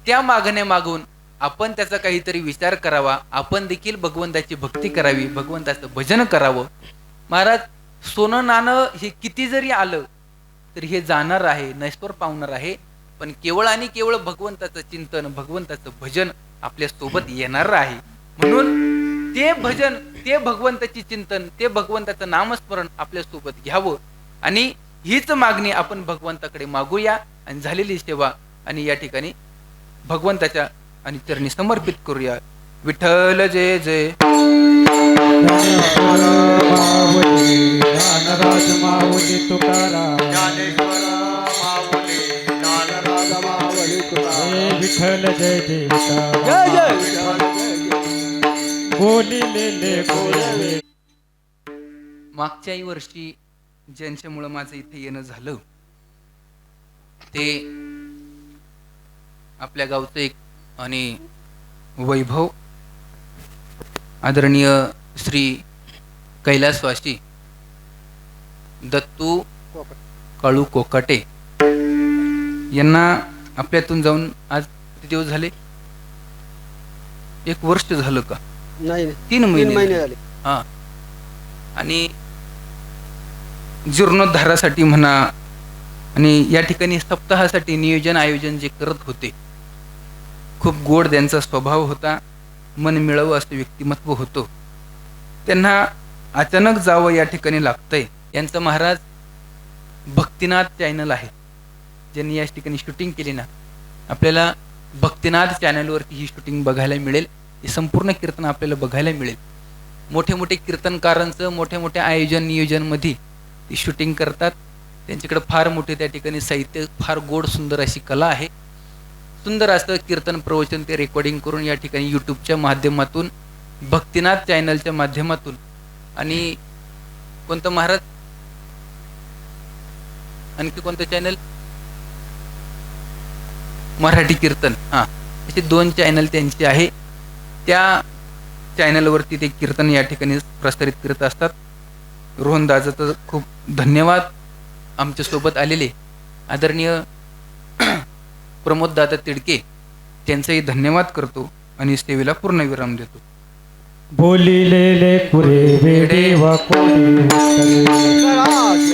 त्या मागण्या मागून आपण त्याचा काहीतरी विचार करावा, आपण देखील भगवंताची भक्ती करावी, भगवंताचं भजन करावं. महाराज, सोनं नाणं हे किती जरी आलं तरी हे जाणार आहे, नैस्वर पावणार आहे, पण केवळ आणि केवळ भगवंताचं चिंतन, भगवंताचं भजन आपल्या सोबत येणार आहे. म्हणून ते भजन, ते भगवंताची चिंतन, ते भगवंताचं नामस्मरण आपल्या सोबत घ्यावं आणि हीच मागणी आपण भगवंताकडे मागूया आणि झालेली सेवा आणि या ठिकाणी भगवंताच्या आणि चरणी समर्पित करूया. विठ्ठल जय जय. ज्ञानराज माऊली तुकाराम, ज्ञानेश्वर माऊली ज्ञानराज माऊली तुकाराम. विठ्ठल जय देवता, जय जय विठ्ठल. बोलिलेले बोलले. मागच्याही वर्षी ज्यांच्यामुळं माझं इथे येणं झालं ते आपल्या गावचं एक आणि वैभव आदरणीय श्री कैलासवासी दत्तू काळू कोकाटे यांना आपल्यातून जाऊन आज किती दिवस झाले? 1 वर्ष झालं का? नाही, 3 महिने झाले. हा. आणि जीर्णोद्धारासाठी म्हणा आणि या ठिकाणी सप्ताहासाठी नियोजन आयोजन जे करत होते, खूप गोड त्यांचा स्वभाव होता, मन मिळावं असं व्यक्तिमत्व होतं. त्यांना अचानक जावं या ठिकाणी लागतंय. यांचं महाराज भक्तिनाथ चॅनल आहे, ज्यांनी या ठिकाणी शूटिंग केली ना, आपल्याला भक्तिनाथ चॅनलवरती ही शूटिंग बघायला मिळेल. हे संपूर्ण कीर्तन आपल्याला बघायला मिळेल. मोठे मोठे कीर्तनकारांचं मोठ्या मोठ्या आयोजन नियोजनमध्ये ती शूटिंग करतात. त्यांच्याकडे फार मोठे त्या ठिकाणी साहित्य, फार गोड सुंदर अशी कला आहे. सुंदर असं कीर्तन प्रवचन ते रेकॉर्डिंग करून या ठिकाणी यूट्यूबच्या माध्यमातून, भक्तिनाथ चॅनलच्या माध्यमातून आणि कोणतं महाराज आणखी कोणतं चॅनल? मराठी कीर्तन, असे 2 चॅनल त्यांचे आहे. त्या चॅनलवरती ते कीर्तन या ठिकाणी प्रसारित करत असतात. रोहनदादाचं खूप धन्यवाद. आमच्यासोबत आलेले आदरणीय प्रमोददादा तिडके त्यांचाही धन्यवाद करतो आणि सेवेला पूर्णविराम देतो. बोलिलेले पुरे वेडे वा कोणी महाराज